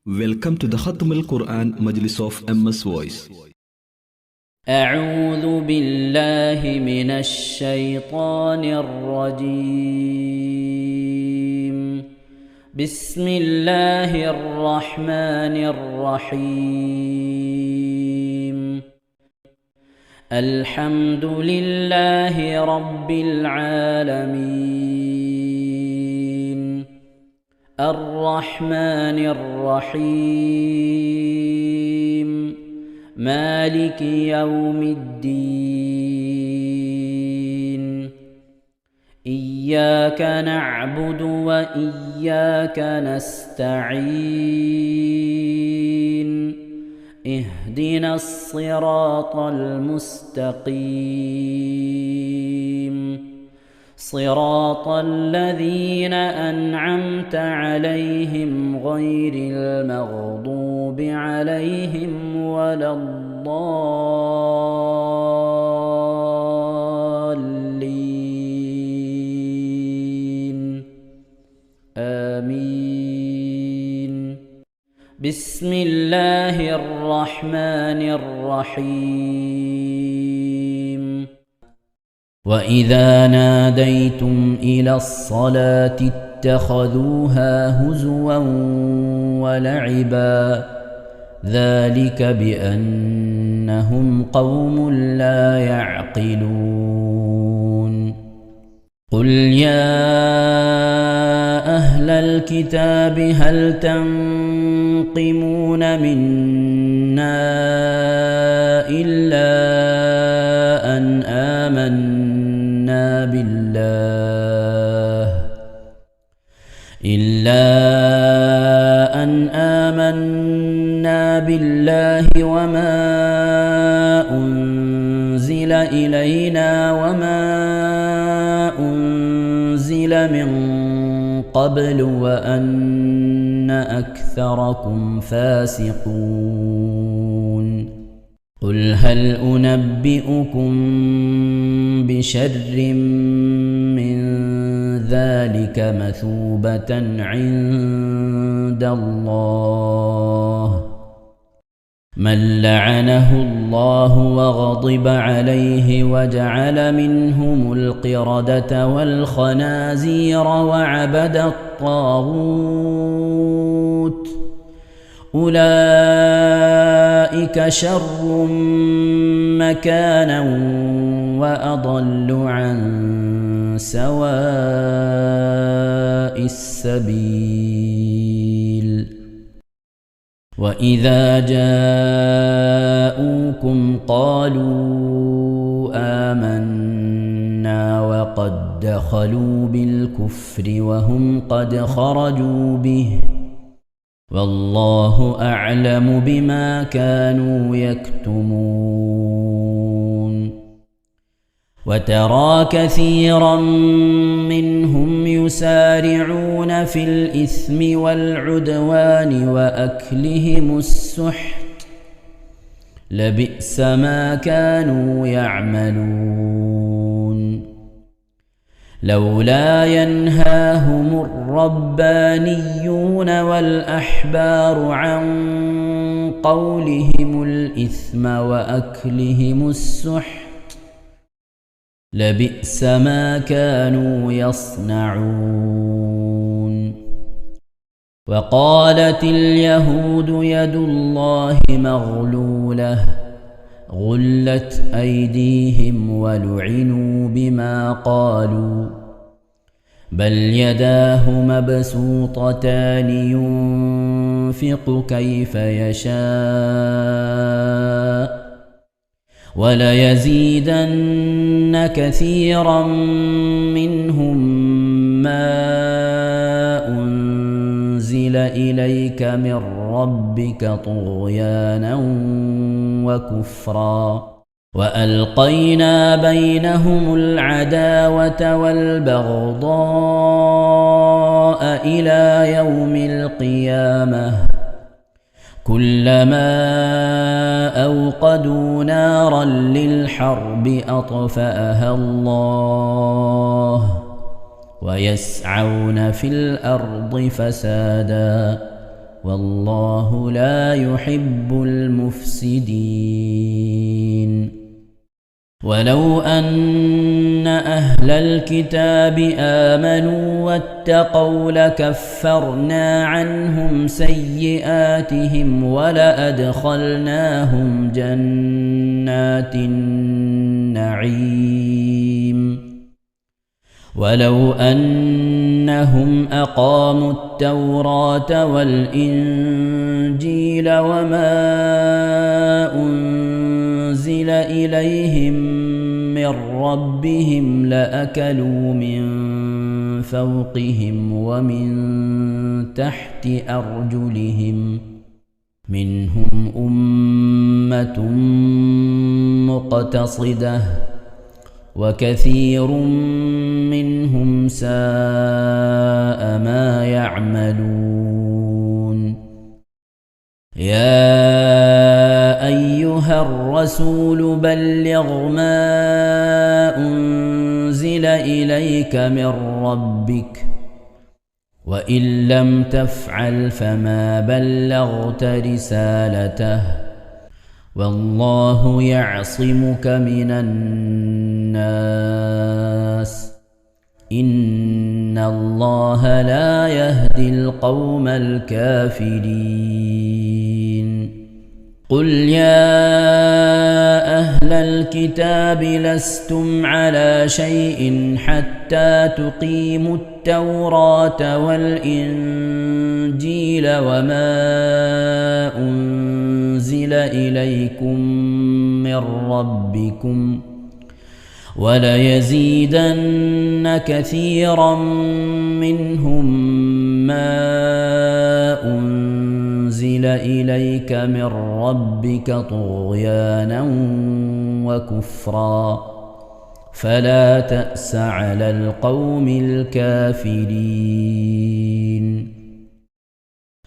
Welcome to the Khatm al-Quran Majlis of MS Voice. أعوذ بالله من الشيطان الرجيم. بسم الله الرحمن الرحيم. الحمد لله رب العالمين. الرحمن الرحيم. مالك يوم الدين. إياك نعبد وإياك نستعين. اهدنا الصراط المستقيم. صراط الذين أنعمت عليهم غير المغضوب عليهم ولا الضالين. آمين. بسم الله الرحمن الرحيم. وإذا ناديتم إلى الصلاة اتخذوها هزوا ولعبا ذلك بأنهم قوم لا يعقلون. قل يا أهل الكتاب هل تنقمون منا إلا أن آمنا بالله وما أنزل إلينا وما أنزل من قبل وأن أكثركم فاسقون. قل هل أنبئكم بشر من ذلك مثوبة عند الله من لعنه الله وغضب عليه وجعل منهم القردة والخنازير وعبد الطاغوت أولئك شر مكانا وأضل عن سواء السبيل. وإذا جاءوكم قالوا آمنا وقد دخلوا بالكفر وهم قد خرجوا به والله أعلم بما كانوا يكتمون. وترى كثيرا منهم يسارعون في الإثم والعدوان وأكلهم السحت لبئس ما كانوا يعملون. لولا ينهاهم الربانيون والأحبار عن قولهم الإثم وأكلهم السحت لبئس ما كانوا يصنعون. وقالت اليهود يد الله مغلولة غلت أيديهم ولعنوا بما قالوا بل يداه مبسوطتان ينفق كيف يشاء وليزيدن كثيرا منهم ما أنزل إليك من ربك طغيانا وكفرا وألقينا بينهم العداوة والبغضاء إلى يوم القيامة كلما أوقدوا نارا للحرب أطفأها الله ويسعون في الأرض فسادا والله لا يحب المفسدين. ولو أن أهل الكتاب آمنوا واتقوا لكفرنا عنهم سيئاتهم ولأدخلناهم جنات النعيم. ولو أنهم أقاموا التوراة والإنجيل وما أنزل إليهم من ربهم لأكلوا من فوقهم ومن تحت أرجلهم منهم أمة مقتصدة وكثير منهم ساء ما يعملون. يا أيها الرسول بلغ ما أنزل إليك من ربك وإن لم تفعل فما بلغت رسالته والله يعصمك من الناس إن الله لا يهدي القوم الكافرين. قل يا أهل الكتاب لستم على شيء حتى تقيموا التوراة والإنجيل وما أنزل إليكم من ربكم وليزيدن كثيرا منهم ما أنزل إليك من ربك طغيانا وكفرا فلا تأس على القوم الكافرين.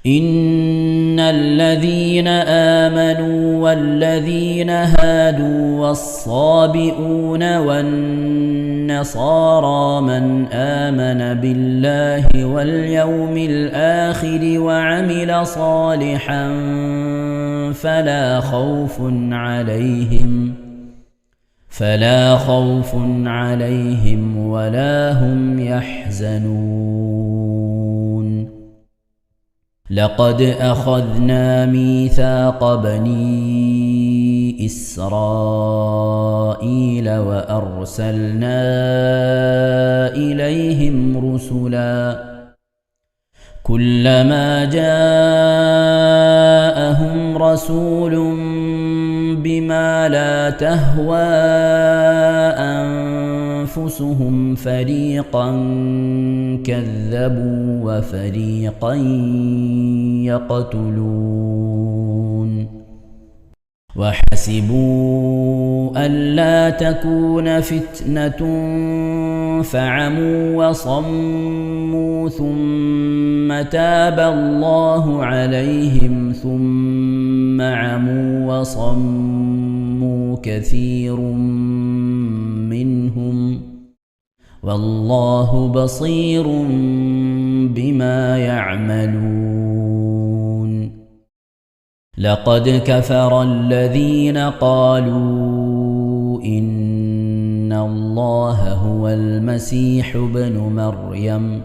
إن الذين آمنوا والذين هادوا والصابئون والنصارى من آمن بالله واليوم الآخر وعمل صالحا فلا خوف عليهم ولا هم يحزنون. لقد أخذنا ميثاق بني إسرائيل وأرسلنا إليهم رسلا كلما جاءهم رسول بما لا تهوى أنفسهم فريقا كذبوا وفريقا يقتلون وحسبوا ألا تكون فتنة فعموا وصموا ثم تاب الله عليهم ثم عموا وصموا كثير منهم والله بصير بما يعملون. لقد كفر الذين قالوا إن الله هو المسيح ابن مريم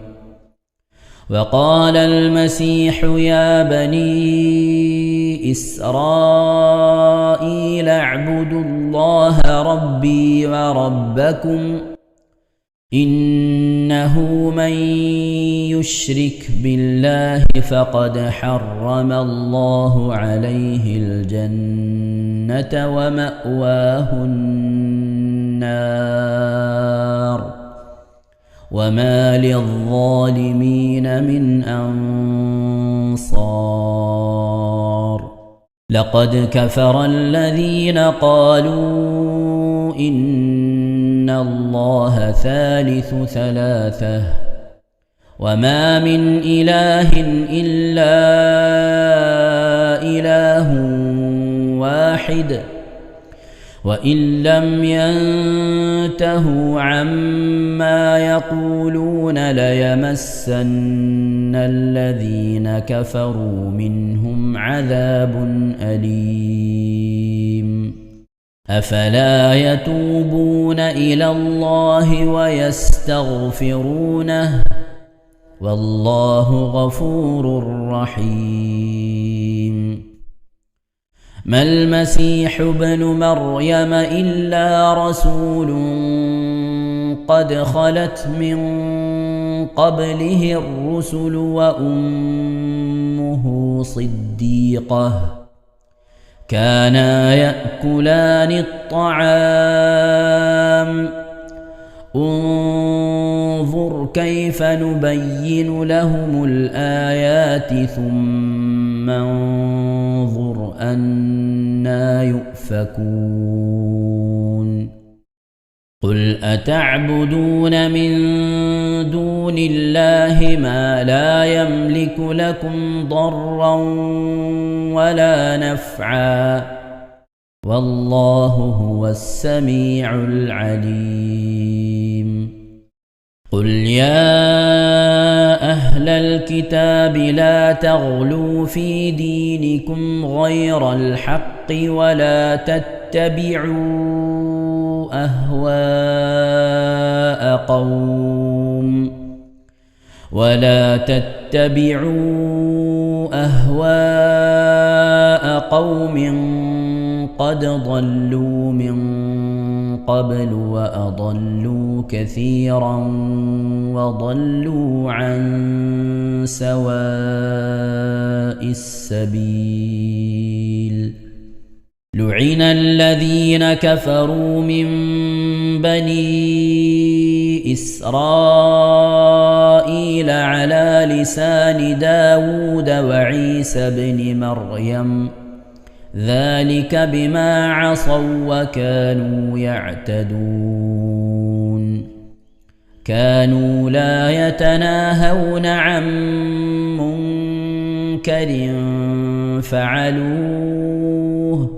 وقال المسيح يا بني إسرائيل اعبدوا الله ربي وربكم إنه من يشرك بالله فقد حرم الله عليه الجنة ومأواه النار وما للظالمين من أنصار. لقد كفر الذين قالوا إن الله ثالث ثلاثة وما من إله إلا إله واحد وإن لم ينتهوا عما يقولون ليمسن الذين كفروا منهم عذاب أليم أفلا يتوبون إلى الله ويستغفرونه والله غفور رحيم ما المسيح ابن مريم إلا رسول قد خلت من قبله الرسل وأمه صديقة كانا يأكلان الطعام انظر كيف نبين لهم الآيات ثم انظر أنى يؤفكون قل أتعبدون من دون الله ما لا يملك لكم ضرا ولا نفعا والله هو السميع العليم قل يا أهل الكتاب لا تغلوا في دينكم غير الحق ولا تتبعوا أهواء قوم قد ضلوا من قبل وأضلوا كثيرا وضلوا عن سواء السبيل لعن الذين كفروا من بني إسرائيل على لسان داود وعيسى بن مريم ذلك بما عصوا وكانوا يعتدون كانوا لا يتناهون عن منكر فعلوه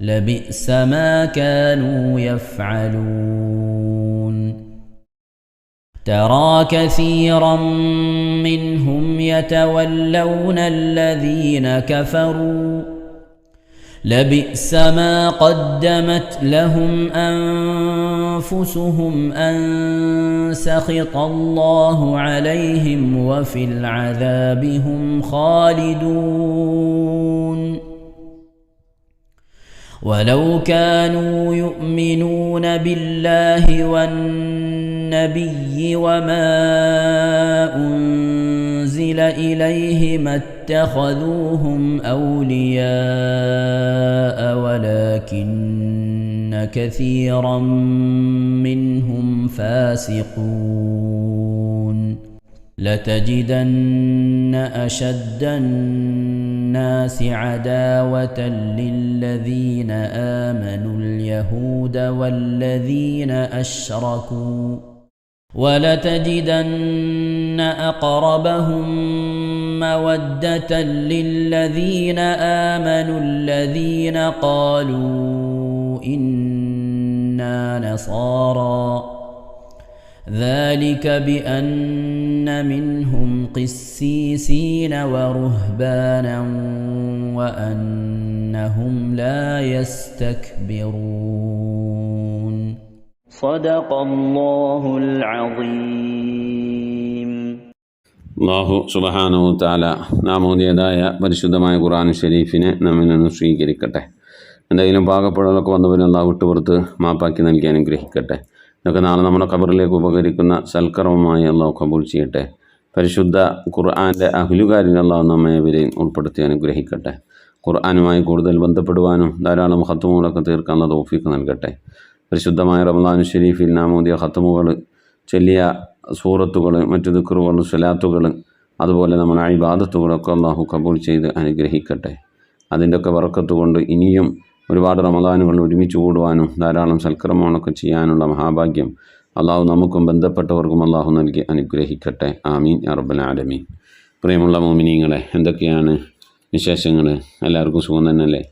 لبئس ما كانوا يفعلون ترى كثيرا منهم يتولون الذين كفروا لبئس ما قدمت لهم أنفسهم أن سخط الله عليهم وفي العذاب هم خالدون ولو كانوا يؤمنون بالله والنبي وما أنزل إليه ما اتخذوهم أولياء ولكن كثيرا منهم فاسقون لتجدن أشد الناس عداوة للذين آمنوا اليهود والذين أشركوا ولتجدن أقربهم مودة للذين آمنوا الذين قالوا إنا نصارى ذلك بأن منهم قسيسين ورهبانا وأنهم لا يستكبرون صدق الله العظيم അല്ലാഹു സുബ്ഹാനഹു വ തആല നാമോദിയതായ പരിശുദ്ധമായ ഖുർആൻ ഷരീഫിനെ നമ്മിൽ നിന്ന് സ്വീകരിക്കട്ടെ. എന്തെങ്കിലും പാകപ്പെടുകളൊക്കെ വന്നവരും അല്ലാഹു വിട്ടുപുറത്ത് മാപ്പാക്കി നൽകി അനുഗ്രഹിക്കട്ടെ. ഇതൊക്കെ നാളെ നമ്മുടെ ഖബറിലേക്ക് ഉപകരിക്കുന്ന സൽക്കർമ്മമായി അല്ലാഹു കബൂൽ ചെയ്യട്ടെ. പരിശുദ്ധ ഖുർആൻ്റെ അഹ്ലുകാരിൽ അല്ലാഹു നമ്മെ ഇവരെയും ഉൾപ്പെടുത്തി അനുഗ്രഹിക്കട്ടെ. ഖുർആനുമായി കൂടുതൽ ബന്ധപ്പെടുവാനും ധാരാളം ഖത്മുകളൊക്കെ തീർക്കാനുള്ള തൗഫീഖ് നൽകട്ടെ. പരിശുദ്ധമായ റമളാൻ ഷരീഫിൽ നാമോദിയ ഖത്മുകൾ, ചൊല്ലിയ സൂറത്തുകൾ, മറ്റു ദിക്റുകൾ, സ്വലാത്തുകൾ, അതുപോലെ നമ്മുടെ ഇബാദത്തുകളൊക്കെ അല്ലാഹു കബൂൽ ചെയ്ത് അനുഗ്രഹിക്കട്ടെ. അതിൻ്റെയൊക്കെ ബറക്കത്ത് കൊണ്ട് ഇനിയും ഒരുപാട് റമളാനുകൾ ഒരുമിച്ച് കൂടുവാനും ധാരാളം സൽക്കർമ്മങ്ങളൊക്കെ ചെയ്യാനുള്ള മഹാഭാഗ്യം അല്ലാഹു നമുക്കും ബന്ധപ്പെട്ടവർക്കും അല്ലാഹു നൽകി അനുഗ്രഹിക്കട്ടെ. ആമീൻ യാ റബ്ബൽ ആലമീൻ. പ്രിയമുള്ള മുഅ്മിനീങ്ങളെ, എന്തൊക്കെയാണ് വിശേഷങ്ങൾ? എല്ലാവർക്കും സുഖം തന്നെയല്ലേ?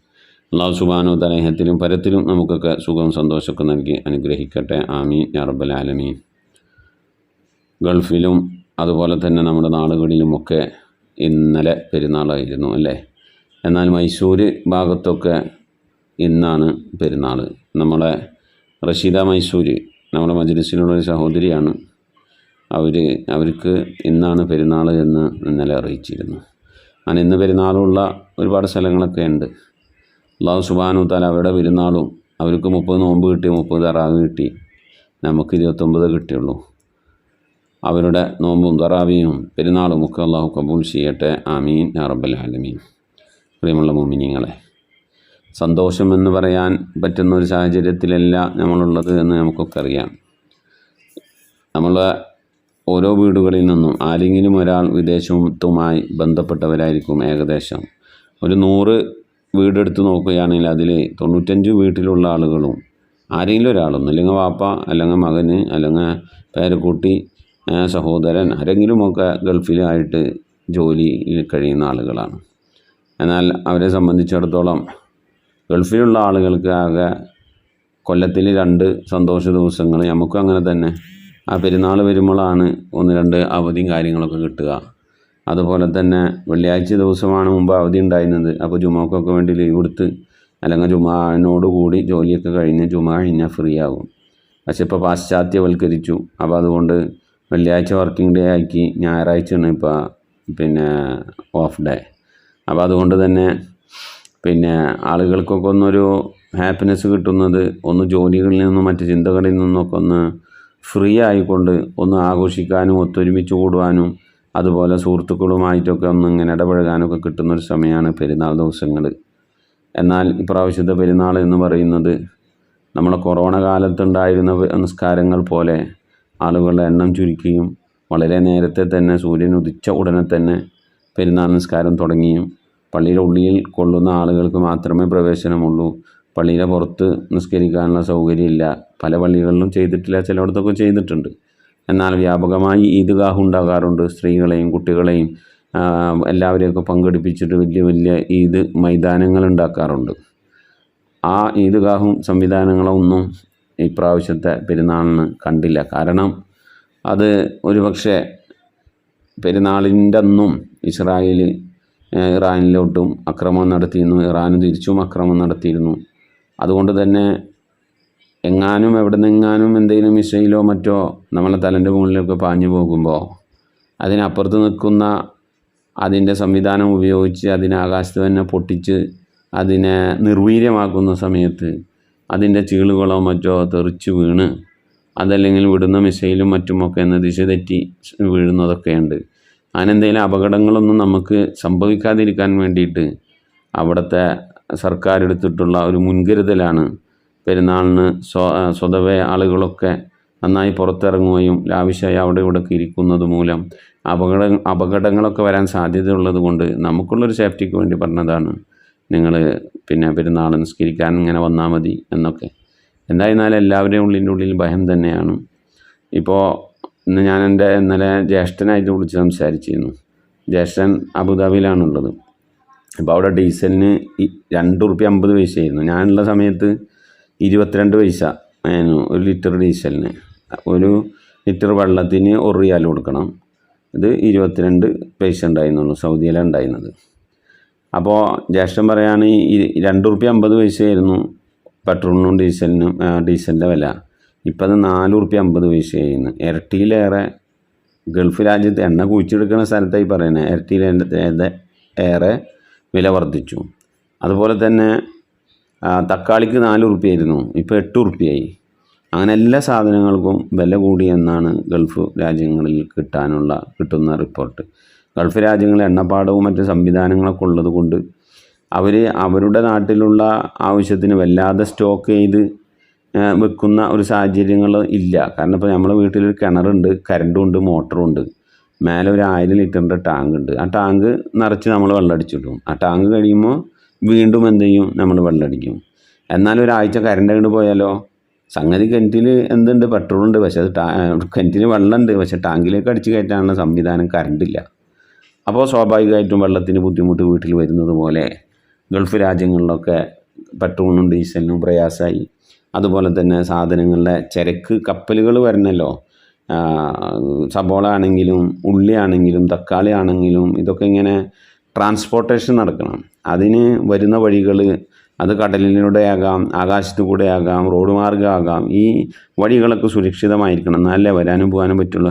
അള്ളാഹു സുബ്ഹാനഹു വ തആല ഇഹത്തിലും പരത്തിലും നമുക്കൊക്കെ സുഖവും സന്തോഷമൊക്കെ നൽകി അനുഗ്രഹിക്കട്ടെ. ആമീൻ യാ റബ്ബൽ ആലമീൻ. ഗൾഫിലും അതുപോലെ തന്നെ നമ്മുടെ നാടുകളിലുമൊക്കെ ഇന്നലെ പെരുന്നാളായിരുന്നു അല്ലേ. എന്നാൽ മൈസൂർ ഭാഗത്തൊക്കെ ഇന്നാണ് പെരുന്നാൾ. നമ്മളെ റഷീദ മൈസൂർ നമ്മുടെ മജ്ലിസിലുള്ളൊരു സഹോദരിയാണ്. അവർക്ക് ഇന്നാണ് പെരുന്നാൾ എന്ന് ഇന്നലെ അറിയിച്ചിരുന്നു. അങ്ങനെ ഇന്ന് പെരുന്നാളുള്ള ഒരുപാട് സ്ഥലങ്ങളൊക്കെ ഉണ്ട്. അല്ലാഹു സുബ്ഹാനഹു വ തആല അവരുടെ പെരുന്നാളും അവർക്ക് 30 നോമ്പ് കിട്ടി, 30 തറാവീഹ് കിട്ടി, നമുക്ക് 29 കിട്ടിയുള്ളൂ. അവരുടെ നോമ്പും തറാവീഹും പെരുന്നാളും ഒക്കെ അള്ളാഹു കബൂൽ ചെയ്യട്ടെ. ആമീൻ യാ റബ്ബൽ ആലമീൻ. പ്രിയമുള്ള മുഅ്മിനീങ്ങളെ, സന്തോഷമെന്ന് പറയാൻ പറ്റുന്ന ഒരു സാഹചര്യത്തിലല്ല നമ്മളുള്ളത് എന്ന് നമുക്കൊക്കെ അറിയാം. നമ്മളെ ഓരോ വീടുകളിൽ നിന്നും ആരെങ്കിലും ഒരാൾ വിദേശത്തുമായി ബന്ധപ്പെട്ടവരായിരിക്കും. ഏകദേശം ഒരു 100 വീടെടുത്ത് നോക്കുകയാണെങ്കിൽ അതിൽ 95 വീട്ടിലുള്ള ആളുകളും ആരെങ്കിലും ഒരാളൊന്നും, അല്ലെങ്കിൽ വാപ്പ, അല്ലെങ്കിൽ മകന്, അല്ലെങ്കിൽ പേരക്കുട്ടി, സഹോദരൻ, ആരെങ്കിലുമൊക്കെ ഗൾഫിലായിട്ട് ജോലിയിൽ കഴിയുന്ന ആളുകളാണ്. എന്നാൽ അവരെ സംബന്ധിച്ചിടത്തോളം ഗൾഫിലുള്ള ആളുകൾക്ക് ആകെ കൊല്ലത്തിൽ 2 സന്തോഷ ദിവസങ്ങൾ, നമുക്കും അങ്ങനെ തന്നെ. ആ പെരുന്നാൾ വരുമ്പോഴാണ് 1-2 അവധിയും കാര്യങ്ങളൊക്കെ കിട്ടുക. അതുപോലെ തന്നെ വെള്ളിയാഴ്ച ദിവസമാണ് മുമ്പ് അവധി ഉണ്ടായിരുന്നത്. അപ്പോൾ ജുമാക്കൊക്കെ വേണ്ടി ലീവ് എടുത്ത് അല്ലെങ്കിൽ ജുമാനോട് കൂടി ജോലിയൊക്കെ കഴിഞ്ഞ് ജുമാ കഴിഞ്ഞാൽ ഫ്രീ ആകും. പക്ഷെ ഇപ്പോൾ പാശ്ചാത്യവൽക്കരിച്ചു. അപ്പോൾ അതുകൊണ്ട് വെള്ളിയാഴ്ച വർക്കിംഗ് ഡേ ആക്കി, ഞായറാഴ്ചയാണ് ഇപ്പോൾ ഓഫ് ഡേ. അപ്പോൾ അതുകൊണ്ട് തന്നെ ആളുകൾക്കൊക്കെ ഒന്നൊരു ഹാപ്പിനെസ് കിട്ടുന്നത് ഒന്ന് ജോലികളിൽ നിന്നും മറ്റ് ചിന്തകളിൽ നിന്നൊക്കെ ഒന്ന് ഫ്രീ ആയിക്കൊണ്ട് ഒന്ന് ആഘോഷിക്കാനും ഒത്തൊരുമിച്ച് കൂടുവാനും അതുപോലെ സുഹൃത്തുക്കളുമായിട്ടൊക്കെ ഒന്ന് ഇങ്ങനെ ഇടപഴകാനൊക്കെ കിട്ടുന്നൊരു സമയമാണ് പെരുന്നാൾ ദിവസങ്ങൾ. എന്നാൽ ഇപ്രാവശ്യത്തെ പെരുന്നാൾ എന്ന് പറയുന്നത് നമ്മളെ കൊറോണ കാലത്തുണ്ടായിരുന്ന നിസ്കാരങ്ങൾ പോലെ ആളുകളുടെ എണ്ണം ചുരുക്കിയും വളരെ നേരത്തെ തന്നെ സൂര്യൻ ഉദിച്ച ഉടനെ തന്നെ പെരുന്നാൾ നിസ്കാരം തുടങ്ങിയും പള്ളിയുടെ ഉള്ളിൽ കൊള്ളുന്ന ആളുകൾക്ക് മാത്രമേ പ്രവേശനമുള്ളൂ. പള്ളിയുടെ പുറത്ത് നിസ്കരിക്കാനുള്ള സൗകര്യമില്ല. പല പള്ളികളിലും ചെയ്തിട്ടില്ല, ചിലയിടത്തൊക്കെ ചെയ്തിട്ടുണ്ട്. എന്നാൽ വ്യാപകമായി ഈദ്ഗാഹ് ഉണ്ടാകാറുണ്ട്. സ്ത്രീകളെയും കുട്ടികളെയും എല്ലാവരെയൊക്കെ പങ്കെടുപ്പിച്ചിട്ട് വലിയ വലിയ ഈദ് മൈതാനങ്ങൾ ഉണ്ടാക്കാറുണ്ട്. ആ ഈദ്ഗാഹും സംവിധാനങ്ങളൊന്നും ഇപ്രാവശ്യത്തെ പെരുന്നാളിന് കണ്ടില്ല. കാരണം അത് ഒരു പക്ഷേ പെരുന്നാളിൻ്റെ അന്നും ഇസ്രായേൽ ഇറാനിലോട്ടും ആക്രമണം നടത്തിയിരുന്നു, ഇറാനും തിരിച്ചും ആക്രമണം നടത്തിയിരുന്നു. അതുകൊണ്ട് തന്നെ എവിടെ നിന്നെങ്ങാനും എന്തെങ്കിലും മിസൈലോ മറ്റോ നമ്മളെ തലൻ്റെ മുകളിലൊക്കെ പാഞ്ഞു പോകുമ്പോൾ അതിനപ്പുറത്ത് നിൽക്കുന്ന അതിൻ്റെ സംവിധാനം ഉപയോഗിച്ച് അതിനെ ആകാശത്ത് തന്നെ പൊട്ടിച്ച് അതിനെ നിർവീര്യമാക്കുന്ന സമയത്ത് അതിൻ്റെ ചീളുകളോ മറ്റോ തെറിച്ച് വീണ് അതല്ലെങ്കിൽ വിടുന്ന മിസൈലും മറ്റുമൊക്കെ എന്ന് ദിശ തെറ്റി വീഴുന്നതൊക്കെയുണ്ട്. അങ്ങനെ എന്തെങ്കിലും അപകടങ്ങളൊന്നും നമുക്ക് സംഭവിക്കാതിരിക്കാൻ വേണ്ടിയിട്ട് അവിടുത്തെ സർക്കാർ എടുത്തിട്ടുള്ള ഒരു മുൻകരുതലാണ് പെരുന്നാളിന് സ്വതവേ ആളുകളൊക്കെ നന്നായി പുറത്തിറങ്ങുകയും ലാവിശായി അവിടെ ഇവിടെയൊക്കെ ഇരിക്കുന്നത് മൂലം അപകടങ്ങളൊക്കെ വരാൻ സാധ്യതയുള്ളത് കൊണ്ട് നമുക്കുള്ളൊരു സേഫ്റ്റിക്ക് വേണ്ടി പറഞ്ഞതാണ്. നിങ്ങൾ പെരുന്നാൾ നിസ്കരിക്കാൻ ഇങ്ങനെ വന്നാൽ മതി എന്നൊക്കെ. എന്തായിരുന്നാലും എല്ലാവരുടെയും ഉള്ളിൽ ഭയം തന്നെയാണ്. ഇപ്പോൾ ഞാൻ ഇന്നലെ ജ്യേഷ്ഠനായിട്ട് വിളിച്ച് സംസാരിച്ചിരുന്നു. ജ്യേഷ്ഠൻ അബുദാബിയിലാണുള്ളത്. അപ്പോൾ അവിടെ ഡീസലിന് 2 റുപ്യ 50 പൈസയായിരുന്നു. ഞാനുള്ള സമയത്ത് 22 പൈസ ആയിരുന്നു 1 ലിറ്റർ ഡീസലിന്. 1 ലിറ്റർ വെള്ളത്തിന് 1 റിയാൽ കൊടുക്കണം. ഇത് 22 പൈസ ഉണ്ടായിരുന്നുള്ളൂ, സൗദിയിലാണ് ഉണ്ടായിരുന്നത്. അപ്പോൾ ജ്യേഷ്ഠൻ പറയുകയാണ് 2 റുപ്യ 50 പൈസയായിരുന്നു പെട്രോളിനും ഡീസലിൻ്റെ വില. ഇപ്പം അത് 4 റുപ്യ 50 പൈസയായിരുന്നു. ഇരട്ടിയിലേറെ ഗൾഫ് രാജ്യത്ത് എണ്ണ കുഴിച്ചെടുക്കുന്ന സ്ഥലത്തായി പറയുന്നത് ഇരട്ടിയിലേറെ വില വർദ്ധിച്ചു. അതുപോലെ തന്നെ തക്കാളിക്ക് 4 റുപ്യായിരുന്നു, ഇപ്പോൾ 8 റുപ്യായി. അങ്ങനെ എല്ലാ സാധനങ്ങൾക്കും വില കൂടി എന്നാണ് ഗൾഫ് രാജ്യങ്ങളിൽ കിട്ടുന്ന റിപ്പോർട്ട്. ഗൾഫ് രാജ്യങ്ങളിൽ എണ്ണപ്പാടവും മറ്റ് സംവിധാനങ്ങളൊക്കെ ഉള്ളത് കൊണ്ട് അവരുടെ നാട്ടിലുള്ള ആവശ്യത്തിന് വല്ലാതെ സ്റ്റോക്ക് ചെയ്ത് വെക്കുന്ന ഒരു സാഹചര്യങ്ങൾ ഇല്ല. കാരണം ഇപ്പോൾ നമ്മളെ വീട്ടിലൊരു കിണറുണ്ട്, കറണ്ടുണ്ട്, മോട്ടറുണ്ട്, മേലെ ഒരു 1000 ലിറ്ററിൻ്റെ ടാങ്ക് ഉണ്ട്. ആ ടാങ്ക് നിറച്ച് നമ്മൾ വെള്ളമടിച്ചിടും. ആ ടാങ്ക് കഴിയുമ്പോൾ വീണ്ടും എന്ത് ചെയ്യും, നമ്മൾ വെള്ളമടിക്കും. എന്നാൽ ഒരാഴ്ച കറണ്ട് അങ്ങോട്ട് പോയാലോ, സംഗതി കിണറ്റിൽ എന്തുണ്ട്, പെട്രോളുണ്ട്, പക്ഷേ അത് കിണറ്റിൽ വെള്ളമുണ്ട്, പക്ഷേ ടാങ്കിലേക്ക് അടിച്ച് കയറ്റാനുള്ള സംവിധാനം കറണ്ടില്ല. അപ്പോൾ സ്വാഭാവികമായിട്ടും വെള്ളത്തിന് ബുദ്ധിമുട്ട് വീട്ടിൽ വരുന്നത് പോലെ ഗൾഫ് രാജ്യങ്ങളിലൊക്കെ പെട്രോളിനും ഡീസലിനും പ്രയാസമായി. അതുപോലെ തന്നെ സാധനങ്ങളുടെ ചരക്ക് കപ്പലുകൾ വരണമല്ലോ. സബോള ആണെങ്കിലും ഉള്ളി ആണെങ്കിലും തക്കാളി ആണെങ്കിലും ഇതൊക്കെ ഇങ്ങനെ ട്രാൻസ്പോർട്ടേഷൻ നടക്കണം. അതിന് വരുന്ന വഴികൾ അത് കടലിലൂടെയാകാം, ആകാശത്തു കൂടെയാകാം, റോഡ് മാർഗ്ഗമാകാം. ഈ വഴികളൊക്കെ സുരക്ഷിതമായിരിക്കണം, എന്നാലേ വരാനും പോകാനും പറ്റുള്ളൂ.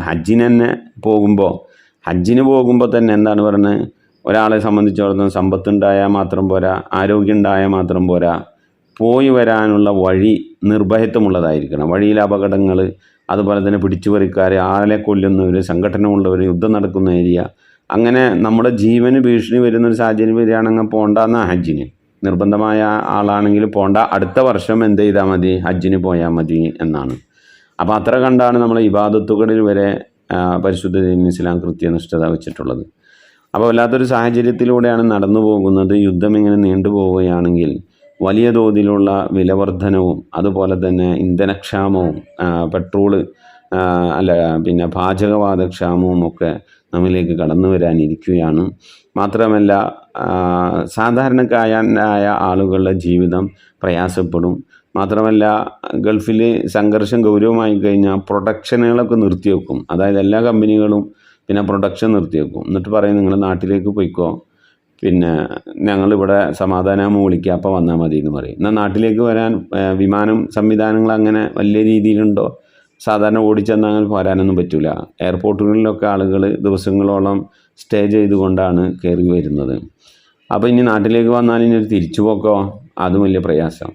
ഹജ്ജിന് പോകുമ്പോൾ തന്നെ എന്താണ് പറയുന്നത്, ഒരാളെ സംബന്ധിച്ചിടത്തോളം സമ്പത്തുണ്ടായാൽ മാത്രം പോരാ, ആരോഗ്യം ഉണ്ടായാൽ മാത്രം പോരാ, പോയി വരാനുള്ള വഴി നിർഭയത്വമുള്ളതായിരിക്കണം. വഴിയിലെ അപകടങ്ങൾ, അതുപോലെ തന്നെ പിടിച്ചുപറിക്കാർ, ആളെ കൊല്ലുന്നവർ, സംഘടനമുള്ളവർ, യുദ്ധം നടക്കുന്ന ഏരിയ, അങ്ങനെ നമ്മുടെ ജീവന് ഭീഷണി വരുന്നൊരു സാഹചര്യം വരികയാണെങ്കിൽ പോകണ്ടെന്ന ഹജ്ജിന്. നിർബന്ധമായ ആളാണെങ്കിൽ പോകണ്ട, അടുത്ത വർഷം എന്ത് ചെയ്താൽ മതി, ഹജ്ജിന് പോയാൽ മതി എന്നാണ്. അപ്പോൾ അത്ര കണ്ടാണ് നമ്മൾ ഇബാദത്തുകളിൽ വരെ പരിശുദ്ധ ദീൻ ഇസ്ലാം കൃത്യനിഷ്ഠത വെച്ചിട്ടുള്ളത്. അപ്പോൾ വല്ലാത്തൊരു സാഹചര്യത്തിലൂടെയാണ് നടന്നു പോകുന്നത്. യുദ്ധം ഇങ്ങനെ നീണ്ടുപോവുകയാണെങ്കിൽ വലിയ തോതിലുള്ള വിലവർധനവും അതുപോലെ തന്നെ ഇന്ധനക്ഷാമവും പെട്രോള് പിന്നെ പാചകവാതക്ഷാമവും ഒക്കെ നമ്മിലേക്ക് കടന്നു വരാനിരിക്കുകയാണ്. മാത്രമല്ല സാധാരണക്കാരായ ആളുകളുടെ ജീവിതം പ്രയാസപ്പെടും. മാത്രമല്ല ഗൾഫിൽ സംഘർഷം ഗൗരവമായി കഴിഞ്ഞാൽ പ്രൊഡക്ഷനുകളൊക്കെ നിർത്തിവെക്കും. അതായത് എല്ലാ കമ്പനികളും പിന്നെ പ്രൊഡക്ഷൻ നിർത്തിവെക്കും. എന്നിട്ട് പറയും നിങ്ങൾ നാട്ടിലേക്ക് പോയിക്കോ, പിന്നെ ഞങ്ങളിവിടെ സമാധാനമാകുമ്പോൾ വിളിക്കുക, അപ്പോൾ വന്നാൽ മതി എന്ന് പറയും. എന്നാൽ നാട്ടിലേക്ക് വരാൻ വിമാനം സംവിധാനങ്ങൾ അങ്ങനെ വലിയ രീതിയിലുണ്ടോ? സാധാരണ ഓടിച്ചെന്നാൽ അങ്ങനെ പോരാനൊന്നും പറ്റില്ല. എയർപോർട്ടുകളിലൊക്കെ ആളുകൾ ദിവസങ്ങളോളം സ്റ്റേ ചെയ്തുകൊണ്ടാണ് കയറി വരുന്നത്. അപ്പോൾ ഇനി നാട്ടിലേക്ക് വന്നാൽ ഇനി ഒരു തിരിച്ചുപോക്കോ, അതും വലിയ പ്രയാസം.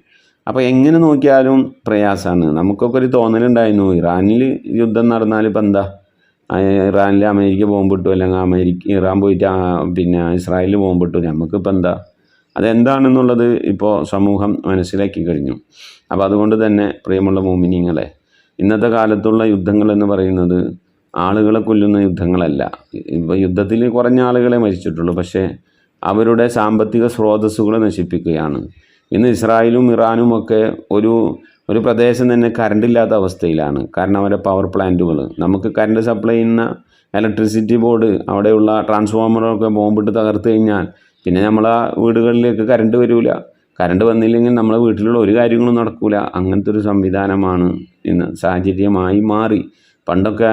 അപ്പോൾ എങ്ങനെ നോക്കിയാലും പ്രയാസമാണ്. നമുക്കൊക്കെ ഒരു തോന്നലുണ്ടായിരുന്നു, ഇറാനിൽ യുദ്ധം നടന്നാൽ ഇപ്പം എന്താ, ഇറാനിൽ അമേരിക്ക ബോംബിട്ടു, അല്ലെങ്കിൽ ഇറാൻ പോയിട്ട് പിന്നെ ഇസ്രായേലിൽ ബോംബിട്ടു, നമുക്കിപ്പോൾ എന്താ, അതെന്താണെന്നുള്ളത് ഇപ്പോൾ സമൂഹം മനസ്സിലാക്കി കഴിഞ്ഞു. അപ്പോൾ അതുകൊണ്ട് തന്നെ പ്രിയമുള്ള മുഅ്മിനീങ്ങളെ, ഇന്നത്തെ കാലത്തുള്ള യുദ്ധങ്ങൾ എന്ന് പറയുന്നത് ആളുകളെ കൊല്ലുന്ന യുദ്ധങ്ങളല്ല. ഇപ്പോൾ യുദ്ധത്തിൽ കുറഞ്ഞ ആളുകളെ മരിച്ചിട്ടുള്ളൂ, പക്ഷേ അവരുടെ സാമ്പത്തിക സ്രോതസ്സുകളെ നശിപ്പിക്കുകയാണ്. ഇന്ന് ഇസ്രായേലും ഇറാനും ഒക്കെ ഒരു പ്രദേശം തന്നെ കറണ്ടില്ലാത്ത അവസ്ഥയിലാണ്. കാരണം അവരുടെ പവർ പ്ലാന്റുകൾ, നമുക്ക് കറണ്ട് സപ്ലൈ ചെയ്യുന്ന ഇലക്ട്രിസിറ്റി ബോർഡ്, അവിടെയുള്ള ട്രാൻസ്ഫോമറൊക്കെ ബോംബിട്ട് തകർത്ത് കഴിഞ്ഞാൽ പിന്നെ നമ്മളെ വീടുകളിലേക്ക് കറണ്ട് വരില്ല. കറണ്ട് വന്നില്ലെങ്കിൽ നമ്മളെ വീട്ടിലുള്ള ഒരു കാര്യങ്ങളും നടക്കില്ല. അങ്ങനത്തെ ഒരു സംവിധാനമാണ് ഇന്ന് സാഹചര്യമായി മാറി. പണ്ടൊക്കെ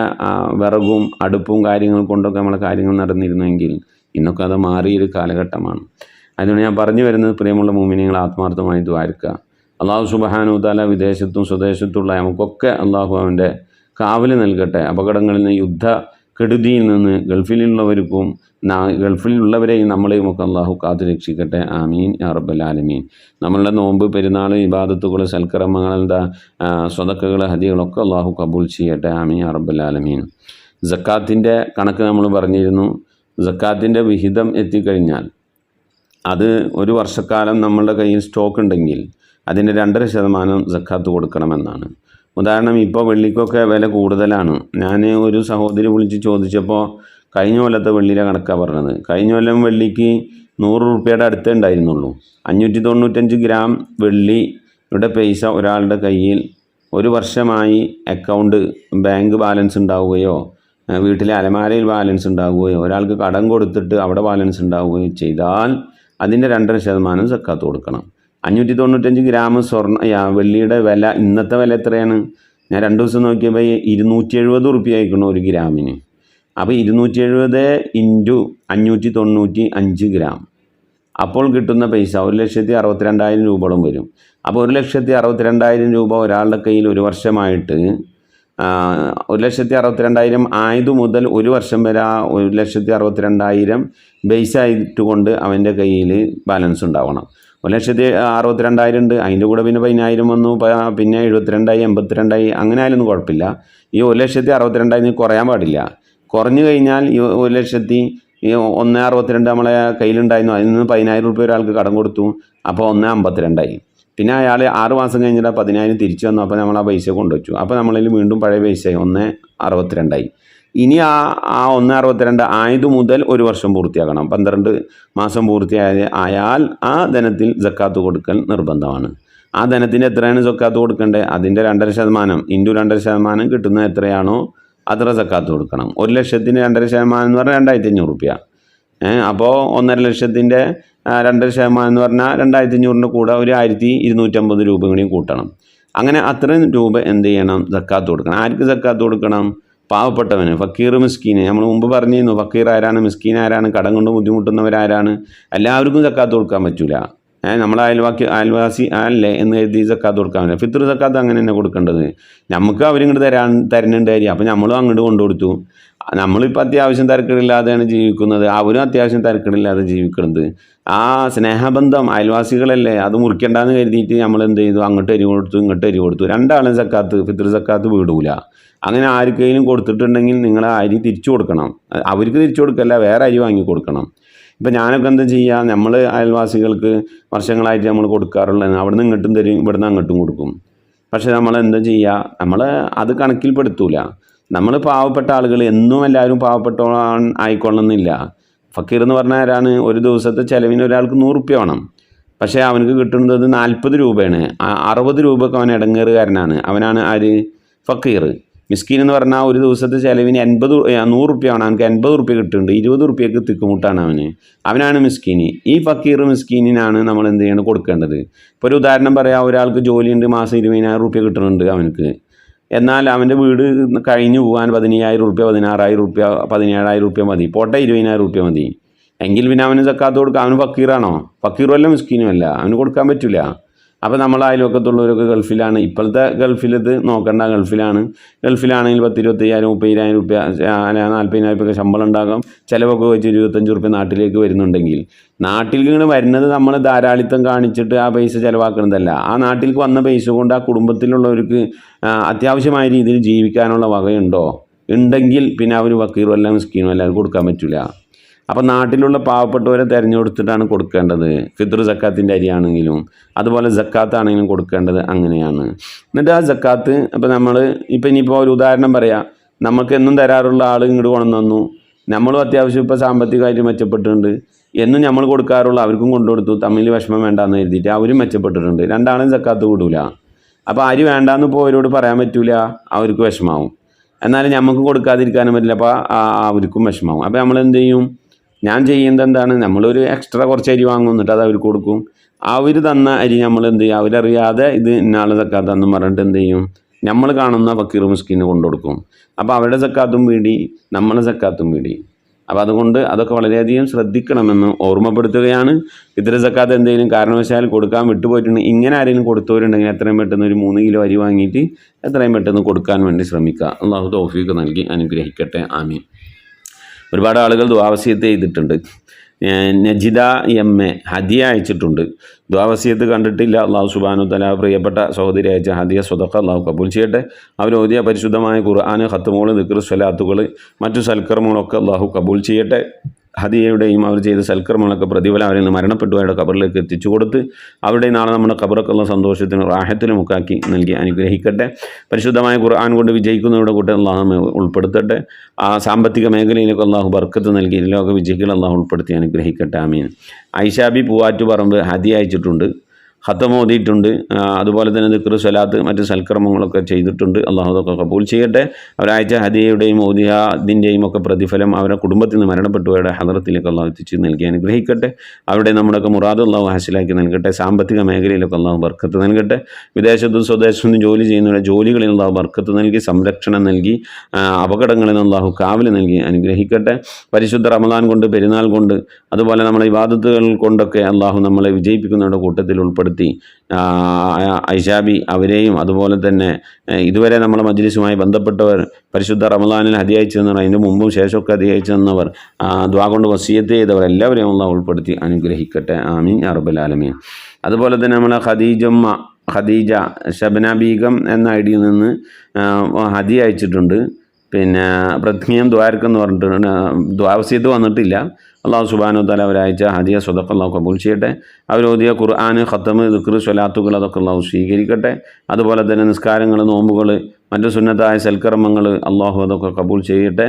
വിറകും അടുപ്പും കാര്യങ്ങൾ കൊണ്ടൊക്കെ നമ്മളെ കാര്യങ്ങൾ നടന്നിരുന്നെങ്കിൽ ഇന്നൊക്കെ അത് മാറിയൊരു കാലഘട്ടമാണ്. അതുകൊണ്ട് ഞാൻ പറഞ്ഞു വരുന്നത്, പ്രിയമുള്ള മുഅ്മിനീങ്ങൾ ആത്മാർത്ഥമായി ദ്വാരക്കുക. അള്ളാഹു സുബ്ഹാനഹു വ തആല വിദേശത്തും സ്വദേശത്തുള്ള നമുക്കൊക്കെ അള്ളാഹു അവൻ്റെ കാവൽ നൽകട്ടെ. അപകടങ്ങളിൽ നിന്ന്, യുദ്ധക്കെടുതിയിൽ നിന്ന് ഗൾഫിലുള്ളവർക്കും ഗൾഫിലുള്ളവരെയും നമ്മളെയും ഒക്കെ അള്ളാഹു കാത്തു രക്ഷിക്കട്ടെ. ആമീൻ യാ റബ്ബൽ ആലമീൻ. നമ്മളുടെ നോമ്പ്, പെരുന്നാൾ, ഇബാദത്തുകൾ, സൽക്കർമ്മങ്ങൾ, സ്വതക്കകൾ, ഹദികളൊക്കെ അള്ളാഹു കബൂൽ ചെയ്യട്ടെ. ആമീൻ യാ റബ്ബൽ ആലമീൻ. സക്കാത്തിൻ്റെ കണക്ക് നമ്മൾ പറഞ്ഞിരുന്നു. സക്കാത്തിൻ്റെ വിഹിതം എത്തിക്കഴിഞ്ഞാൽ അത് ഒരു വർഷക്കാലം നമ്മളുടെ കയ്യിൽ സ്റ്റോക്ക് ഉണ്ടെങ്കിൽ അതിൻ്റെ 2.5% സക്കാത്ത് കൊടുക്കണമെന്നാണ്. ഉദാഹരണം, ഇപ്പോൾ വെള്ളിക്കൊക്കെ വില കൂടുതലാണ്. ഞാൻ ഒരു സഹോദരി വിളിച്ച് ചോദിച്ചപ്പോൾ കഴിഞ്ഞ കൊല്ലത്തെ വെള്ളിയുടെ കണക്കാണ് പറഞ്ഞത്. കഴിഞ്ഞ കൊല്ലം വെള്ളിക്ക് 100 രൂപയുടെ അടുത്തേ ഉണ്ടായിരുന്നുള്ളൂ. 595 ഗ്രാം വെള്ളിയുടെ പൈസ ഒരാളുടെ കയ്യിൽ ഒരു വർഷമായി അക്കൗണ്ട് ബാങ്ക് ബാലൻസ് ഉണ്ടാവുകയോ വീട്ടിലെ അലമാരയിൽ ബാലൻസ് ഉണ്ടാവുകയോ ഒരാൾക്ക് കടം കൊടുത്തിട്ട് അവിടെ ബാലൻസ് ഉണ്ടാവുകയോ ചെയ്താൽ അതിൻ്റെ 2.5% സക്കാത്ത് കൊടുക്കണം. 595 ഗ്രാം വെള്ളിയുടെ വില, ഇന്നത്തെ വില എത്രയാണ്? ഞാൻ 2 ദിവസം നോക്കിയപ്പോൾ 270 റുപ്യ ആയിക്കണം ഒരു ഗ്രാമിന്. അപ്പോൾ 270 × 595 ഗ്രാം, അപ്പോൾ കിട്ടുന്ന പൈസ 1,62,000 രൂപയോളം വരും. അപ്പോൾ 1,62,000 രൂപ ഒരാളുടെ കയ്യിൽ ഒരു വർഷമായിട്ട് 1,62,000 ആയതു മുതൽ ഒരു വർഷം വരെ 1,62,000 ബേസ് ആയിട്ടുകൊണ്ട് അവൻ്റെ കയ്യിൽ ബാലൻസ് ഉണ്ടാവണം. 1,62,000 ഉണ്ട്, അതിൻ്റെ കൂടെ പിന്നെ 10,000 വന്നു, പിന്നെ 72,000, 82,000 അങ്ങനെ ആയാലൊന്നും കുഴപ്പമില്ല. ഈ 1,62,000 കുറയാൻ പാടില്ല. കുറഞ്ഞു കഴിഞ്ഞാൽ ഈ 1,62,000 നമ്മളെ കയ്യിലുണ്ടായിരുന്നു, അതിൽ നിന്ന് 10,000 രൂപ ഒരാൾക്ക് കടം കൊടുത്തു, അപ്പോൾ 1,52,000. പിന്നെ അയാൾ 6 മാസം കഴിഞ്ഞിട്ട് 10,000 തിരിച്ചു വന്നു. അപ്പോൾ നമ്മൾ ആ പൈസ കൊണ്ടുവച്ചു. അപ്പോൾ നമ്മളിൽ വീണ്ടും പഴയ പൈസ 1,62,000. ഇനി ആ 1,62 ആയതു മുതൽ ഒരു വർഷം പൂർത്തിയാക്കണം. 12 മാസം പൂർത്തിയായാൽ ആ ധനത്തിൽ സക്കാത്ത് കൊടുക്കൽ നിർബന്ധമാണ്. ആ ധനത്തിന് എത്രയാണ് സക്കാത്ത് കൊടുക്കേണ്ടത്? അതിൻ്റെ 2.5% × 2.5% കിട്ടുന്നത് എത്രയാണോ അത്ര സക്കാത്ത് കൊടുക്കണം. 1,00,000 2.5% എന്ന് പറഞ്ഞാൽ 2,500 രൂപ. അപ്പോൾ 1,50,000 2.5% എന്ന് പറഞ്ഞാൽ 2500 കൂടെ ഒരു 1250 രൂപ കൂടിയും കൂട്ടണം. അങ്ങനെ അത്രയും രൂപ എന്ത് ചെയ്യണം? സക്കാത്ത് കൊടുക്കണം. ആർക്ക് സക്കാത്ത് കൊടുക്കണം? പാവപ്പെട്ടവന്, ഫക്കീർ മിസ്കീന്. നമ്മൾ മുമ്പ് പറഞ്ഞിരുന്നു ഫക്കീർ ആരാണ്, മിസ്കീൻ ആരാണ്, കടം കൊണ്ട് ബുദ്ധിമുട്ടുന്നവരാരാണ്. എല്ലാവർക്കും സക്കാത്ത് കൊടുക്കാൻ പറ്റൂല. നമ്മളെ അയൽവാസി അല്ലേ എന്ന് കരുതി സക്കാത്ത് കൊടുക്കാൻ പറ്റില്ല. ഫിത്ർ സക്കാത്ത് അങ്ങനെ തന്നെ കൊടുക്കേണ്ടത്. നമുക്ക് അവരിങ്ങോട്ട് തരുന്നുണ്ട് കാര്യം. അപ്പം നമ്മളും അങ്ങോട്ട് കൊണ്ടു കൊടുത്തു. നമ്മളിപ്പോൾ അത്യാവശ്യം തിരക്കിടില്ലാതെയാണ് ജീവിക്കുന്നത്, അവരും അത്യാവശ്യം തിരക്കിടില്ലാതെ ജീവിക്കുന്നത്. ആ സ്നേഹബന്ധം അയൽവാസികളല്ലേ, അത് മുറിക്കണ്ടെന്ന് കരുതിയിട്ട് നമ്മൾ എന്ത് ചെയ്തു? അങ്ങോട്ട് അരി കൊടുത്തു, ഇങ്ങോട്ട് അരി കൊടുത്തു. രണ്ടാളും സക്കാത്ത് ഫിത്ർ സക്കാത്ത് വീടൂല. അങ്ങനെ ആർക്കെങ്കിലും കൊടുത്തിട്ടുണ്ടെങ്കിൽ നിങ്ങൾ അരി തിരിച്ചു കൊടുക്കണം. അവർക്ക് തിരിച്ചു കൊടുക്കല്ല, വേറെ അരി വാങ്ങി കൊടുക്കണം. ഇപ്പം ഞാനൊക്കെ എന്താ ചെയ്യുക? നമ്മൾ അയൽവാസികൾക്ക് വർഷങ്ങളായിട്ട് നമ്മൾ കൊടുക്കാറുള്ളത് അവിടെ നിന്ന് ഇങ്ങോട്ടും തരും, ഇവിടുന്ന് അങ്ങോട്ടും കൊടുക്കും. പക്ഷെ നമ്മൾ എന്താ ചെയ്യുക? നമ്മൾ അത് കണക്കിൽപ്പെടുത്തൂല. നമ്മൾ പാവപ്പെട്ട ആളുകൾ, എന്നും എല്ലാവരും പാവപ്പെട്ട ആയിക്കൊള്ളുന്നില്ല. ഫക്കീർ എന്ന് പറഞ്ഞാൽ ആരാണ്? ഒരു ദിവസത്തെ ചിലവിന് ഒരാൾക്ക് 100 റുപ്യ വേണം. പക്ഷേ അവനക്ക് കിട്ടുന്നത് 40 രൂപയാണ്. 60 രൂപയ്ക്ക് അവൻ ഇടങ്ങേറുകാരനാണ്. അവനാണ് ആര്? ഫക്കീർ. മിസ്കീൻ എന്ന് പറഞ്ഞാൽ ഒരു ദിവസത്തെ ചിലവിന് 100 റുപ്യ ആണ്, അവനക്ക് 80 റുപ്യ കിട്ടുന്നുണ്ട്. 20 റുപ്യക്ക് തിക്കുമുട്ടാണ് അവനാണ് മിസ്കീന്. ഈ ഫക്കീർ മിസ്കീനിനാണ് നമ്മൾ എന്ത് ചെയ്യണം? കൊടുക്കേണ്ടത്. ഇപ്പോൾ ഒരു ഉദാഹരണം പറയാം, ഒരാൾക്ക് ജോലിയുണ്ട്, മാസം 20,000 റുപ്യ കിട്ടുന്നുണ്ട് അവനക്ക്. എന്നാൽ അവൻ്റെ വീട് കഴിഞ്ഞു പോകാൻ 15,000 റുപ്യ, 16,000 റുപ്യ, 17,000 റുപ്യ മതി. പോട്ടെ 20,000 റുപ്യ മതി. എങ്കിൽ പിന്നെ അവന് സക്കാത്ത് കൊടുക്കുക. അവന് ഫക്കീറാണോ? ഫക്കീറും അല്ല മിസ്കീനും അല്ല, അവന് കൊടുക്കാൻ പറ്റില്ല. അപ്പോൾ നമ്മൾ അയൽവക്കത്തുള്ളവരൊക്കെ ഗൾഫിലാണ്. ഇപ്പോഴത്തെ ഗൾഫിൽ ഇത് നോക്കേണ്ട, ഗൾഫിലാണെങ്കിൽ 10,000, 25,000, 30,000 റുപ്യ, 40,000 റുപ്യ ശമ്പളം ഉണ്ടാകാം. ചിലവൊക്കെ വെച്ച് 25 റുപ്യ നാട്ടിലേക്ക് വരുന്നുണ്ടെങ്കിൽ, നാട്ടിലേക്ക് ഇങ്ങനെ വരുന്നത് നമ്മൾ ധാരാളിത്തം കാണിച്ചിട്ട് ആ പൈസ ചിലവാക്കുന്നതല്ല. ആ നാട്ടിലേക്ക് വന്ന പൈസ കൊണ്ട് ആ കുടുംബത്തിലുള്ളവർക്ക് അത്യാവശ്യമായ രീതിയിൽ ജീവിക്കാനുള്ള വകയുണ്ടോ? ഉണ്ടെങ്കിൽ പിന്നെ അവർ ഫക്കീറും അല്ല മിസ്കീനും അല്ല, കൊടുക്കാൻ പറ്റില്ല. അപ്പോൾ നാട്ടിലുള്ള പാവപ്പെട്ടവരെ തിരഞ്ഞെടുത്തിട്ടാണ് കൊടുക്കേണ്ടത്. ഫിത്ർ സക്കാത്തിൻ്റെ അരിയാണെങ്കിലും അതുപോലെ സക്കാത്താണെങ്കിലും കൊടുക്കേണ്ടത് അങ്ങനെയാണ്. എന്നിട്ട് ആ സക്കാത്ത് അപ്പോൾ ഇനിയിപ്പോൾ ഒരു ഉദാഹരണം പറയാം. നമുക്ക് എന്നും തരാറുള്ള ആൾ ഇങ്ങോട്ട് കൊണ്ടുവന്നു, നമ്മളും അത്യാവശ്യം ഇപ്പോൾ സാമ്പത്തികമായിട്ട് മെച്ചപ്പെട്ടിട്ടുണ്ട്. എന്നും നമ്മൾ കൊടുക്കാറുള്ള അവർക്കും കൊണ്ടുകൊടുത്തു, തമ്മിൽ വിഷമം വേണ്ടാന്ന് എഴുതിയിട്ട് അവരും മെച്ചപ്പെട്ടിട്ടുണ്ട്. രണ്ടാളും സക്കാത്ത് വിടൂല. അപ്പോൾ അരി വേണ്ടാന്ന് ഇപ്പോൾ അവരോട് പറയാൻ പറ്റൂല, അവർക്ക് വിഷമാവും. എന്നാലും നമുക്ക് കൊടുക്കാതിരിക്കാനും പറ്റില്ല, അപ്പോൾ അവർക്കും വിഷമാവും. അപ്പോൾ നമ്മൾ എന്ത് ചെയ്യും? ഞാൻ ചെയ്യുന്നത് എന്താണ്? നമ്മളൊരു എക്സ്ട്രാ കുറച്ച് അരി വാങ്ങും, എന്നിട്ട് അത് അവർക്ക് കൊടുക്കും. അവർ തന്ന അരി നമ്മൾ എന്ത് ചെയ്യും? അവരറിയാതെ ഇത് ഇന്നാൾ സക്കാത്താന്ന് പറഞ്ഞിട്ട് എന്ത് ചെയ്യും? നമ്മൾ കാണുന്ന ഫക്കീർ മിസ്കീന് കൊണ്ടു കൊടുക്കും. അപ്പോൾ അവരുടെ സക്കാത്തും വീടി, നമ്മളെ സക്കാത്തും വീടി. അപ്പോൾ അതുകൊണ്ട് അതൊക്കെ വളരെയധികം ശ്രദ്ധിക്കണമെന്ന് ഓർമ്മപ്പെടുത്തുകയാണ്. ഫിത്ർ സക്കാത്ത് എന്തെങ്കിലും കാരണവശാൽ കൊടുക്കാൻ വിട്ടുപോയിട്ടുണ്ടെങ്കിൽ, ഇങ്ങനെ ആരെങ്കിലും കൊടുത്തവരുണ്ടെങ്കിൽ എത്രയും പെട്ടെന്ന് ഒരു 3 കിലോ അരി വാങ്ങിയിട്ട് എത്രയും പെട്ടെന്ന് കൊടുക്കാൻ വേണ്ടി ശ്രമിക്കുക. അള്ളാഹു തൗഫീഖ് നൽകി അനുഗ്രഹിക്കട്ടെ. ആമീൻ. ഒരുപാട് ആളുകൾ ദുആവസിയത്ത് ചെയ്തിട്ടുണ്ട്. നജിദ എം.എ ഹദിയ അയച്ചിട്ടുണ്ട്. ദുആവസിയത്ത് കണ്ടിട്ടില്ല. അള്ളാഹു സുബ്ഹാനഹു വ തആല പ്രിയപ്പെട്ട സഹോദരി അയച്ച ഹദിയ സ്വതഖ അള്ളാഹു കബൂൽ ചെയ്യട്ടെ. അവരോദിയ പരിശുദ്ധമായ ഖുർആൻ, ഖത്മുകൾ, ദിക്ർ, സ്വലാത്തുകൾ, മറ്റു സൽക്കർമ്മങ്ങളൊക്കെ അള്ളാഹു കബൂൽ ചെയ്യട്ടെ. ഹദിയയുടെയും അവർ ചെയ്ത സൽക്കർമ്മങ്ങളൊക്കെ പ്രതിഫലം അവരിൽ നിന്ന് മരണപ്പെട്ടു അവരുടെ ഖബറിലേക്ക് എത്തിച്ചു കൊടുത്ത് അവരുടെ നാളെ നമ്മുടെ ഖബറൊക്കെയുള്ള സന്തോഷത്തിനും റാഹത്തിനും മുക്കാക്കി നൽകി അനുഗ്രഹിക്കട്ടെ. പരിശുദ്ധമായ ഖുർആൻ കൊണ്ട് വിജയിക്കുന്നവരുടെ കൂട്ടം അള്ളാഹു നമ്മെ ഉൾപ്പെടുത്തട്ടെ. ആ സാമ്പത്തിക മേഖലയിലേക്ക് അള്ളാഹു ബർക്കത്ത് നൽകി ലോക വിജയികൾ അള്ളാഹു ഉൾപ്പെടുത്തി അനുഗ്രഹിക്കട്ടെ. ആമീൻ. ഐഷാബി പൂവാറ്റുപറമ്പ് ഹദിയ അയച്ചിട്ടുണ്ട്, ഖത്തം ഓതിയിട്ടുണ്ട്. അതുപോലെ തന്നെ ദിക്ർ, സ്വലാത്ത്, മറ്റ് സൽക്കർമ്മങ്ങളൊക്കെ ചെയ്തിട്ടുണ്ട്. അള്ളാഹു അതൊക്കെ കബൂൽ ചെയ്യട്ടെ. അവരാഴ്ച ഹദിയയുടെയും ഓതിയതിൻ്റെയും ഒക്കെ പ്രതിഫലം അവരുടെ കുടുംബത്തിൽ നിന്ന് മരണപ്പെട്ടവരുടെ ഹദറത്തിലേക്ക് അള്ളാഹു എത്തിച്ച് നൽകി അനുഗ്രഹിക്കട്ടെ. അവരുടെ നമ്മുടെയൊക്കെ മുറാദ് അള്ളാഹു ഹാസിലാക്കി നൽകട്ടെ. സാമ്പത്തിക മേഖലയിലൊക്കെ അള്ളാഹു ബർക്കത്ത് നൽകട്ടെ. വിദേശത്തും സ്വദേശത്തും ജോലി ചെയ്യുന്നവരുടെ ജോലികളിൽ അള്ളാഹു ബർക്കത്ത് നൽകി സംരക്ഷണം നൽകി അപകടങ്ങളിൽ നിന്ന് അള്ളാഹു കാവൽ നൽകി അനുഗ്രഹിക്കട്ടെ. പരിശുദ്ധ റമദാൻ കൊണ്ട്, പെരുന്നാൾ കൊണ്ട്, അതുപോലെ നമ്മുടെ ഇബാദത്തുകൾ കൊണ്ടൊക്കെ അള്ളാഹു നമ്മളെ വിജയിപ്പിക്കുന്നവരുടെ കൂട്ടത്തിൽ ഉൾപ്പെടുത്തി ഐഷാബി അവരെയും അതുപോലെ തന്നെ ഇതുവരെ നമ്മളെ മജ്ലിസുമായി ബന്ധപ്പെട്ടവർ, പരിശുദ്ധ റമദാനിൽ ഹദിയ അയച്ചു തന്നവർ, അതിൻ്റെ മുമ്പും ശേഷമൊക്കെ ഹദിയ അയച്ചു തന്നവർ, ദുആ കൊണ്ട് വസിയത്ത് ചെയ്തവർ എല്ലാവരെയും അള്ളാഹു ഉൾപ്പെടുത്തി അനുഗ്രഹിക്കട്ടെ. ആമീൻ യാ റബ്ബൽ ആലമീൻ. അതുപോലെ തന്നെ നമ്മളെ ഖദീജ ഷബ്ന ബീഗം എന്ന ഐഡിയിൽ നിന്ന് ഹദിയ അയച്ചിട്ടുണ്ട്. പിന്നെ പ്രജ്ഞയും ദ്വാരക്കെന്ന് പറഞ്ഞിട്ട് ദ്വാവസ്യത്ത് വന്നിട്ടില്ല. അള്ളാഹു സുബ്ഹാനഹു വ തആല ഒരാഴ്ച ഹദിയ സ്വതഖ അള്ളാഹു കബൂൽ ചെയ്യട്ടെ. അവരോദിയ ഖുർആൻ, ഖത്തം, ദിക്ർ, സ്വലാത്തുകൾ അതൊക്കെ അള്ളാഹു സ്വീകരിക്കട്ടെ. അതുപോലെ തന്നെ നിസ്കാരങ്ങൾ, നോമ്പുകൾ, മറ്റു സുന്നത്തായ സൽക്കർമ്മങ്ങൾ അള്ളാഹു അതൊക്കെ കബൂൽ ചെയ്യട്ടെ.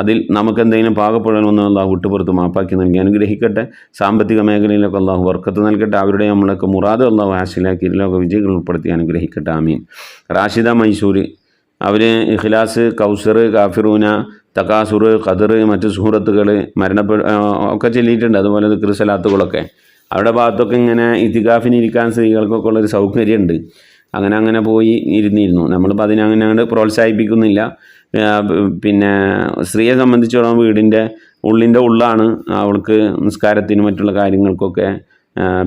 അതിൽ നമുക്കെന്തെങ്കിലും പാകപ്പെടണമെന്ന് അള്ളാഹു വിട്ടുപുറത്ത് മാപ്പാക്കി നൽകി അനുഗ്രഹിക്കട്ടെ. സാമ്പത്തിക മേഖലയിലൊക്കെ അള്ളാഹു ബർക്കത്ത് നൽകട്ടെ. അവരുടെ നമ്മളൊക്കെ മുറാദ് അള്ളാഹു ഹാസിലാക്കി ലോക വിജയികൾ ഉൾപ്പെടുത്തി അനുഗ്രഹിക്കട്ടെ. ആമീൻ. റാഷിദ മൈസൂരി അവർ ഇഖ്ലാസ്, കൗസർ, കാഫിറൂന, തകാസുർ, ഖദർ, മറ്റു സൂറത്തുകൾ ഒക്കെ ചൊല്ലിയിട്ടുണ്ട്. അതുപോലെ ദിക്ർ, സ്വലാത്തുകളൊക്കെ അവിടെ ഭാഗത്തൊക്കെ ഇങ്ങനെ ഇത്തികാഫിന് ഇരിക്കാൻ സ്ത്രീകൾക്കൊക്കെ ഉള്ളൊരു സൗകര്യമുണ്ട്. അങ്ങനെ പോയി ഇരുന്നിരുന്നു. നമ്മളിപ്പോൾ അതിനങ്ങനെ അങ്ങോട്ട് പ്രോത്സാഹിപ്പിക്കുന്നില്ല. പിന്നെ സ്ത്രീയെ സംബന്ധിച്ചിടത്തോളം വീടിൻ്റെ ഉള്ളാണ് അവൾക്ക് നിസ്കാരത്തിനും മറ്റുള്ള കാര്യങ്ങൾക്കൊക്കെ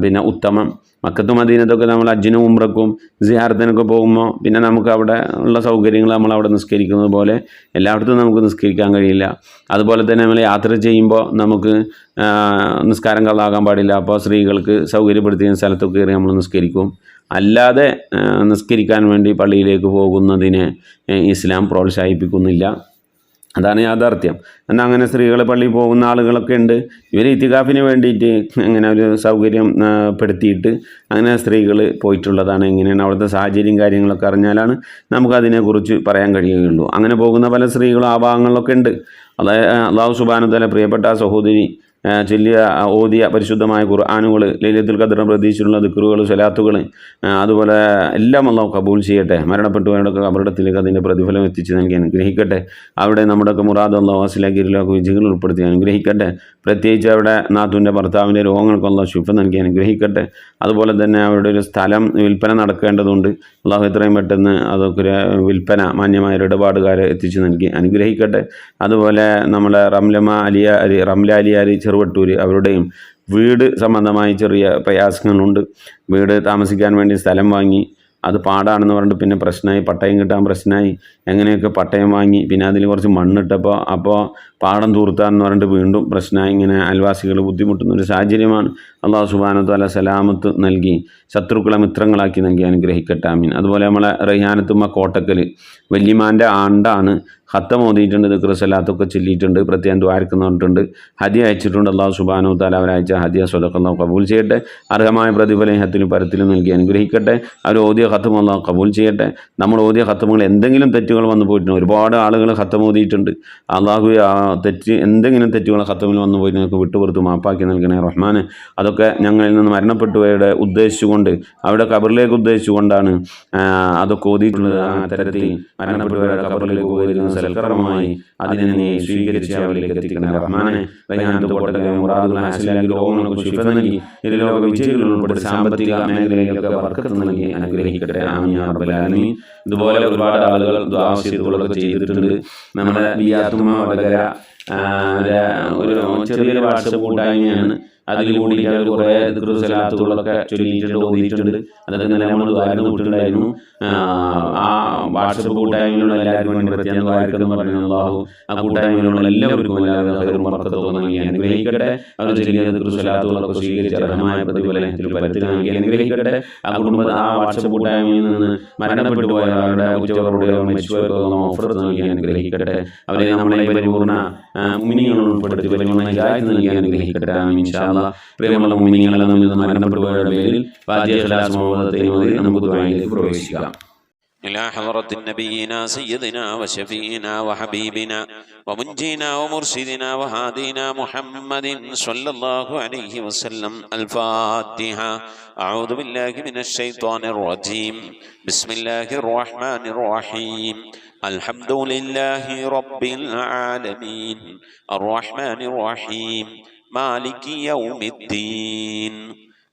പിന്നെ ഉത്തമം. മക്കത്തും മദീനത്തൊക്കെ നമ്മൾ ഹജ്ജിനും ഉംറക്കും സിയാറത്തിനൊക്കെ പോകുമ്പോൾ പിന്നെ നമുക്ക് അവിടെ ഉള്ള സൗകര്യങ്ങൾ നമ്മളവിടെ നിസ്കരിക്കുന്നത് പോലെ എല്ലായിടത്തും നമുക്ക് നിസ്കരിക്കാൻ കഴിയില്ല. അതുപോലെ തന്നെ നമ്മൾ യാത്ര ചെയ്യുമ്പോൾ നമുക്ക് നിസ്കാരം കളാകാൻ പാടില്ല. അപ്പോൾ സ്ത്രീകൾക്ക് സൗകര്യപ്പെടുത്തിയ സ്ഥലത്തൊക്കെ കയറി നമ്മൾ നിസ്കരിക്കും. അല്ലാതെ നിസ്കരിക്കാൻ വേണ്ടി പള്ളിയിലേക്ക് പോകുന്നതിനെ ഇസ്ലാം പ്രോത്സാഹിപ്പിക്കുന്നില്ല. അതാണ് യാഥാർത്ഥ്യം. എന്നാൽ അങ്ങനെ സ്ത്രീകൾ പള്ളിയിൽ പോകുന്ന ആളുകളൊക്കെ ഉണ്ട്. ഇവർ ഇത്തികാഫിന് വേണ്ടിയിട്ട് അങ്ങനെ ഒരു സൗകര്യം പെടുത്തിയിട്ട് അങ്ങനെ സ്ത്രീകൾ പോയിട്ടുള്ളതാണ്. എങ്ങനെയാണ് അവിടുത്തെ സാഹചര്യം കാര്യങ്ങളൊക്കെ അറിഞ്ഞാലാണ് നമുക്കതിനെക്കുറിച്ച് പറയാൻ കഴിയുകയുള്ളൂ. അങ്ങനെ പോകുന്ന പല സ്ത്രീകളും ആ ഭാഗങ്ങളിലൊക്കെ ഉണ്ട്. അല്ലാഹു സുബ്ഹാനഹു വ തആല പ്രിയപ്പെട്ട സഹോദരി ചൊല്ലിയ ഓതിയ പരിശുദ്ധമായ ഖുർആനുകൾ, ലൈലത്തുൽ ഖദ്റിനെ പ്രതീക്ഷിച്ചുള്ള ദിക്റുകൾ, സ്വലാത്തുകൾ, അതുപോലെ എല്ലാം അല്ലാഹു കബൂൽ ചെയ്യട്ടെ. മരണപ്പെട്ടവരുടെയൊക്കെ കബറിടത്തിലേക്ക് അതിൻ്റെ പ്രതിഫലം എത്തിച്ച് നൽകി അനുഗ്രഹിക്കട്ടെ. അവിടെ നമ്മുടെയൊക്കെ മുറാദ് അല്ലാഹു വാസിലാക്കിയിരിക്കും വിജയങ്ങൾ ഉൾപ്പെടുത്തി അനുഗ്രഹിക്കട്ടെ. പ്രത്യേകിച്ച് അവിടെ നാത്തൂൻ്റെ ഭർത്താവിൻ്റെ രോഗങ്ങൾക്ക് അല്ലാഹു ശിഫ നൽകി അനുഗ്രഹിക്കട്ടെ. അതുപോലെ തന്നെ അവരുടെ ഒരു സ്ഥലം വിൽപ്പന നടക്കേണ്ടതുണ്ട്. അല്ലാഹു എത്രയും പെട്ടെന്ന് അതൊക്കെ ഒരു വിൽപ്പന മാന്യമായ ഒരു ഇടപാടുകാരെ എത്തിച്ചു നൽകി അനുഗ്രഹിക്കട്ടെ. അതുപോലെ നമ്മളെ റംല അലിയാർ ചെറുവട്ടൂർ, അവരുടെയും വീട് സംബന്ധമായി ചെറിയ പ്രയാസങ്ങളുണ്ട്. വീട് താമസിക്കാൻ വേണ്ടി സ്ഥലം വാങ്ങി, അത് പാടാണെന്ന് പറഞ്ഞിട്ട് പിന്നെ പ്രശ്നമായി, പട്ടയം കിട്ടാൻ പ്രശ്നമായി. എങ്ങനെയൊക്കെ പട്ടയം വാങ്ങി, പിന്നെ അതിൽ കുറച്ച് മണ്ണിട്ടപ്പോൾ അപ്പോൾ പാടം തൂർത്താന്ന് പറഞ്ഞിട്ട് വീണ്ടും പ്രശ്നമായി. ഇങ്ങനെ അയൽവാസികൾ ബുദ്ധിമുട്ടുന്ന ഒരു സാഹചര്യമാണ്. അല്ലാഹു സുബ്ഹാനഹു വ തആല സലാമത്ത് നൽകി ശത്രുക്കളെ മിത്രങ്ങളാക്കി നൽകി അനുഗ്രഹിക്കട്ടെ. ആമീൻ. അതുപോലെ നമ്മളെ റയ്യാനത്തുമ്മ കോട്ടക്കൽ വല്യമാൻ്റെ ആണ്ടാണ്. ഖത്തം ഓതിയിട്ടുണ്ട്, ദിക്ർ സലാത്തൊക്കെ ചൊല്ലിയിട്ടുണ്ട്, പ്രത്യേകം ദ്വാരക്ക് പറഞ്ഞിട്ടുണ്ട്, ഹദിയ അയച്ചിട്ടുണ്ട്. അല്ലാഹു സുബ്ഹാനഹു വ തആല അവരയച്ച ഹദിയ സ്വതഖ അല്ലാഹു കബൂൽ ചെയ്യട്ടെ. അർഹമായ പ്രതിഫലം ഹത്തിലും പരത്തിലും നൽകി അനുഗ്രഹിക്കട്ടെ. അവർ ഓതിയ ഖത്തം അല്ലാഹു കബൂൽ ചെയ്യട്ടെ. നമ്മൾ ഓതിയ ഖത്തമുകൾ എന്തെങ്കിലും തെറ്റുകൾ വന്നു പോയിട്ടുണ്ട്. ഒരുപാട് ആളുകൾ ഖത്തം ഓതിയിട്ടുണ്ട്. അല്ലാഹു എന്തെങ്കിലും തെറ്റുകൾ ഖത്തമിൽ വന്നു പോയിട്ട് നിങ്ങൾക്ക് വിട്ടുപുറത്ത് മാപ്പാക്കി നൽകണേ റഹ്മാനെ. അതൊക്കെ ഞങ്ങളിൽ നിന്ന് മരണപ്പെട്ടുപോയവരുടെ ഉദ്ദേശിച്ചുകൊണ്ട്, അവിടെ ഖബറിലേക്ക് ഉദ്ദേശിച്ചുകൊണ്ടാണ് അതൊക്കെ ഓതിയിട്ടുള്ളത്. ആ തരത്തിൽ മരണപ്പെട്ടുപോയവരുടെ ഖബറിലേക്ക് പോയിരുന്ന സൽക്കർമ്മമായി അതിനെ നീ സ്വീകരിച്ച് അവരിലേക്ക് എത്തിക്കണേ റഹ്മാനെ. രോഗങ്ങൾക്ക് ശിഫ നൽകി ലോക വിജയികൾ ഉൾപ്പെടെ സാമ്പത്തിക മേഖലയിലൊക്കെ ബർക്കത്ത് നൽകി അനുഗ്രഹിക്കട്ടെ. ആമീൻ യാ റബ്ബൽ ആലമീൻ. ഇതുപോലെ ഒരുപാട് ആളുകൾ ദുആ ചെയ്തിട്ടുണ്ട്. നമ്മുടെ ബിയാത്തുമ്മ വടകര ഒരു ചെറിയൊരു വാട്സപ്പ് കൂട്ടായ്മയാണ്. അതിൽ കൂടിയിട്ട് അവർ കുറേ ദിക്ർ സലാത്തുകളൊക്കെ ചൊല്ലിയിട്ടുണ്ട്, ഓതിയിട്ടുണ്ട്. അതൊക്കെ ഇന്നലെ നമ്മൾ ദ്വാരന്ന് വിട്ടിട്ടുണ്ടായിരുന്നു. ആ വാട്സപ്പ് കൂട്ടായ്മയിലുള്ള എല്ലാവർക്കും വേണ്ടി പ്രത്യേകം ദ്വാരക്കെന്ന് പറഞ്ഞു അല്ലാഹു ആ കൂട്ടായ്മയിലുള്ള എല്ലാവർക്കും എല്ലാവരും ബർക്കത്ത് നൽകി അനുഗ്രഹിക്കട്ടെ. അവർ ചൊല്ലിയ ദിക്ർ സലാത്തുകളൊക്കെ സ്വീകരിച്ച് അർഹമായ പ്രതിഫലത്തിൽ പരത്തിൽ നൽകി അനുഗ്രഹിക്കട്ടെ. ആ വാട്സപ്പ് കൂട്ടായ്മയിൽ നിന്ന് മരണപ്പെട്ടു പോയ അവരുടെ ഉച്ചവറുടെയോ മരിച്ചുപോയോ ഓഫർ നൽകി അനുഗ്രഹിക്കട്ടെ. അവരെ നമ്മളെ പരിപൂർണ്ണ മുഅ്മിനീങ്ങൾ ഉൾപ്പെടുത്തി പരിപൂർണ്ണ ഹിദായത്ത് നൽകി അനുഗ്രഹിക്കട്ടെ. ആമീൻ ഇൻഷാ അല്ലാഹ്. പ്രിയമുള്ള മുഅ്മിനീങ്ങളെ നമ്മിൽ നിന്ന് മരണപ്പെട്ടുപോയവരുടെ പേരിൽ ഫാത്തിഹ ഇഖ്ലാസ് മുഹമ്മദ് നമുക്ക് ദുആയിലേക്ക് പ്രവേശിക്കാം. إلى حضرة نبينا سيدنا وشفينا وحبيبنا ومنجينا ومرشدنا وهادينا محمد صلى الله عليه وسلم. الفاتحة. أعوذ بالله من الشيطان الرجيم. بسم الله الرحمن الرحيم. الحمد لله رب العالمين الرحمن الرحيم مالك يوم الدين.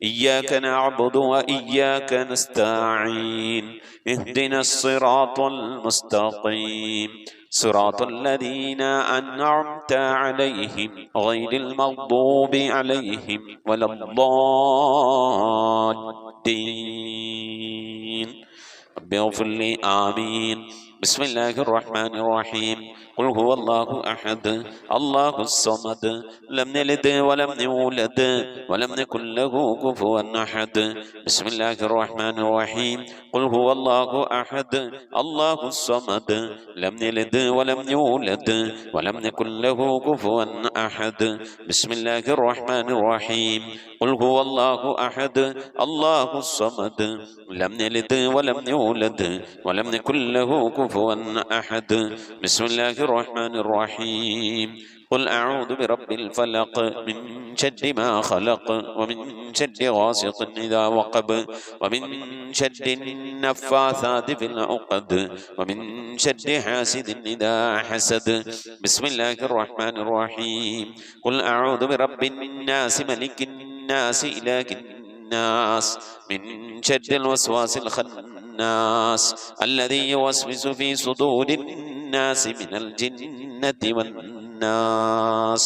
إياك نعبد وإياك نستعين. اهدنا الصراط المستقيم صراط الذين أنعمت عليهم غير المغضوب عليهم ولا الضالين. رب اغفر لي. آمين. بسم الله الرحمن الرحيم. قل هو الله أحد الله الصمد لم يلد ولم يولد ولم يكن له كفوا أحد. بسم الله الرحمن الرحيم. قل هو الله أحد الله الصمد لم يلد ولم يولد ولم يكن له كفوا أحد. بسم الله الرحمن الرحيم. قل هو الله أحد الله الصمد لم يلد ولم يولد ولم يكن له كفوا أحد. بسم الله الرحمن الرحيم. قل أعوذ برب الفلق من شر ما خلق ومن شر غاسق إذا وقب ومن شر النفاثات في العقد ومن شر حاسد إذا حسد. بسم الله الرحمن الرحيم. قل أعوذ برب الناس ملك الناس الناس إله الناس من شر الوسواس الخناس الذي يوسوس في صدور الناس من الجنة والناس.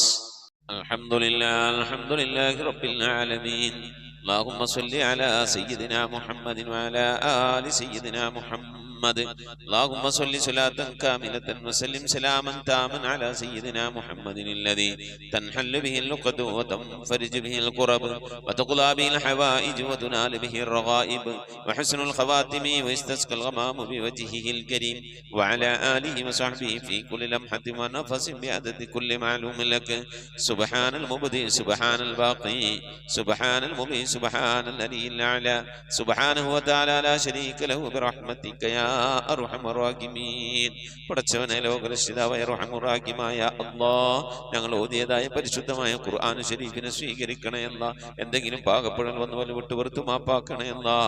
الحمد لله رب العالمين. اللهم صل على سيدنا محمد وعلى آل سيدنا محمد. اللهم صل صلاة كاملة وسلم سلاما تاما على سيدنا محمد الذي تنحل به اللقد وتنفرج به الكرب وتقضى به الحوائج وتنال به الرغائب وحسن الخواتم ويستسقى الغمام بوجهه الكريم وعلى آله وصحبه في كل لمحة ونفس بعدد كل معلوم لك. سبحان المبدئ سبحان الباقي سبحان المبين سبحان الذي الأعلى سبحانه وتعالى لا شريك له برحمتك يا അർഹമർ റഹീമീൻ. പടച്ചവനെ ലോകരക്ഷിതാവായ അർഹമർ റഹീമായ അല്ലാഹ്, ഞങ്ങൾ ഓതിയതായ പരിശുദ്ധമായ ഖുർആൻ ശരീഫിനെ സ്വീകരിക്കണേ അല്ലാ. എന്തെങ്കിലും പാകപ്പെടൽ വന്നു വല്ല വിട്ടുപുറത്തു മാപ്പാക്കണേ അല്ലാ.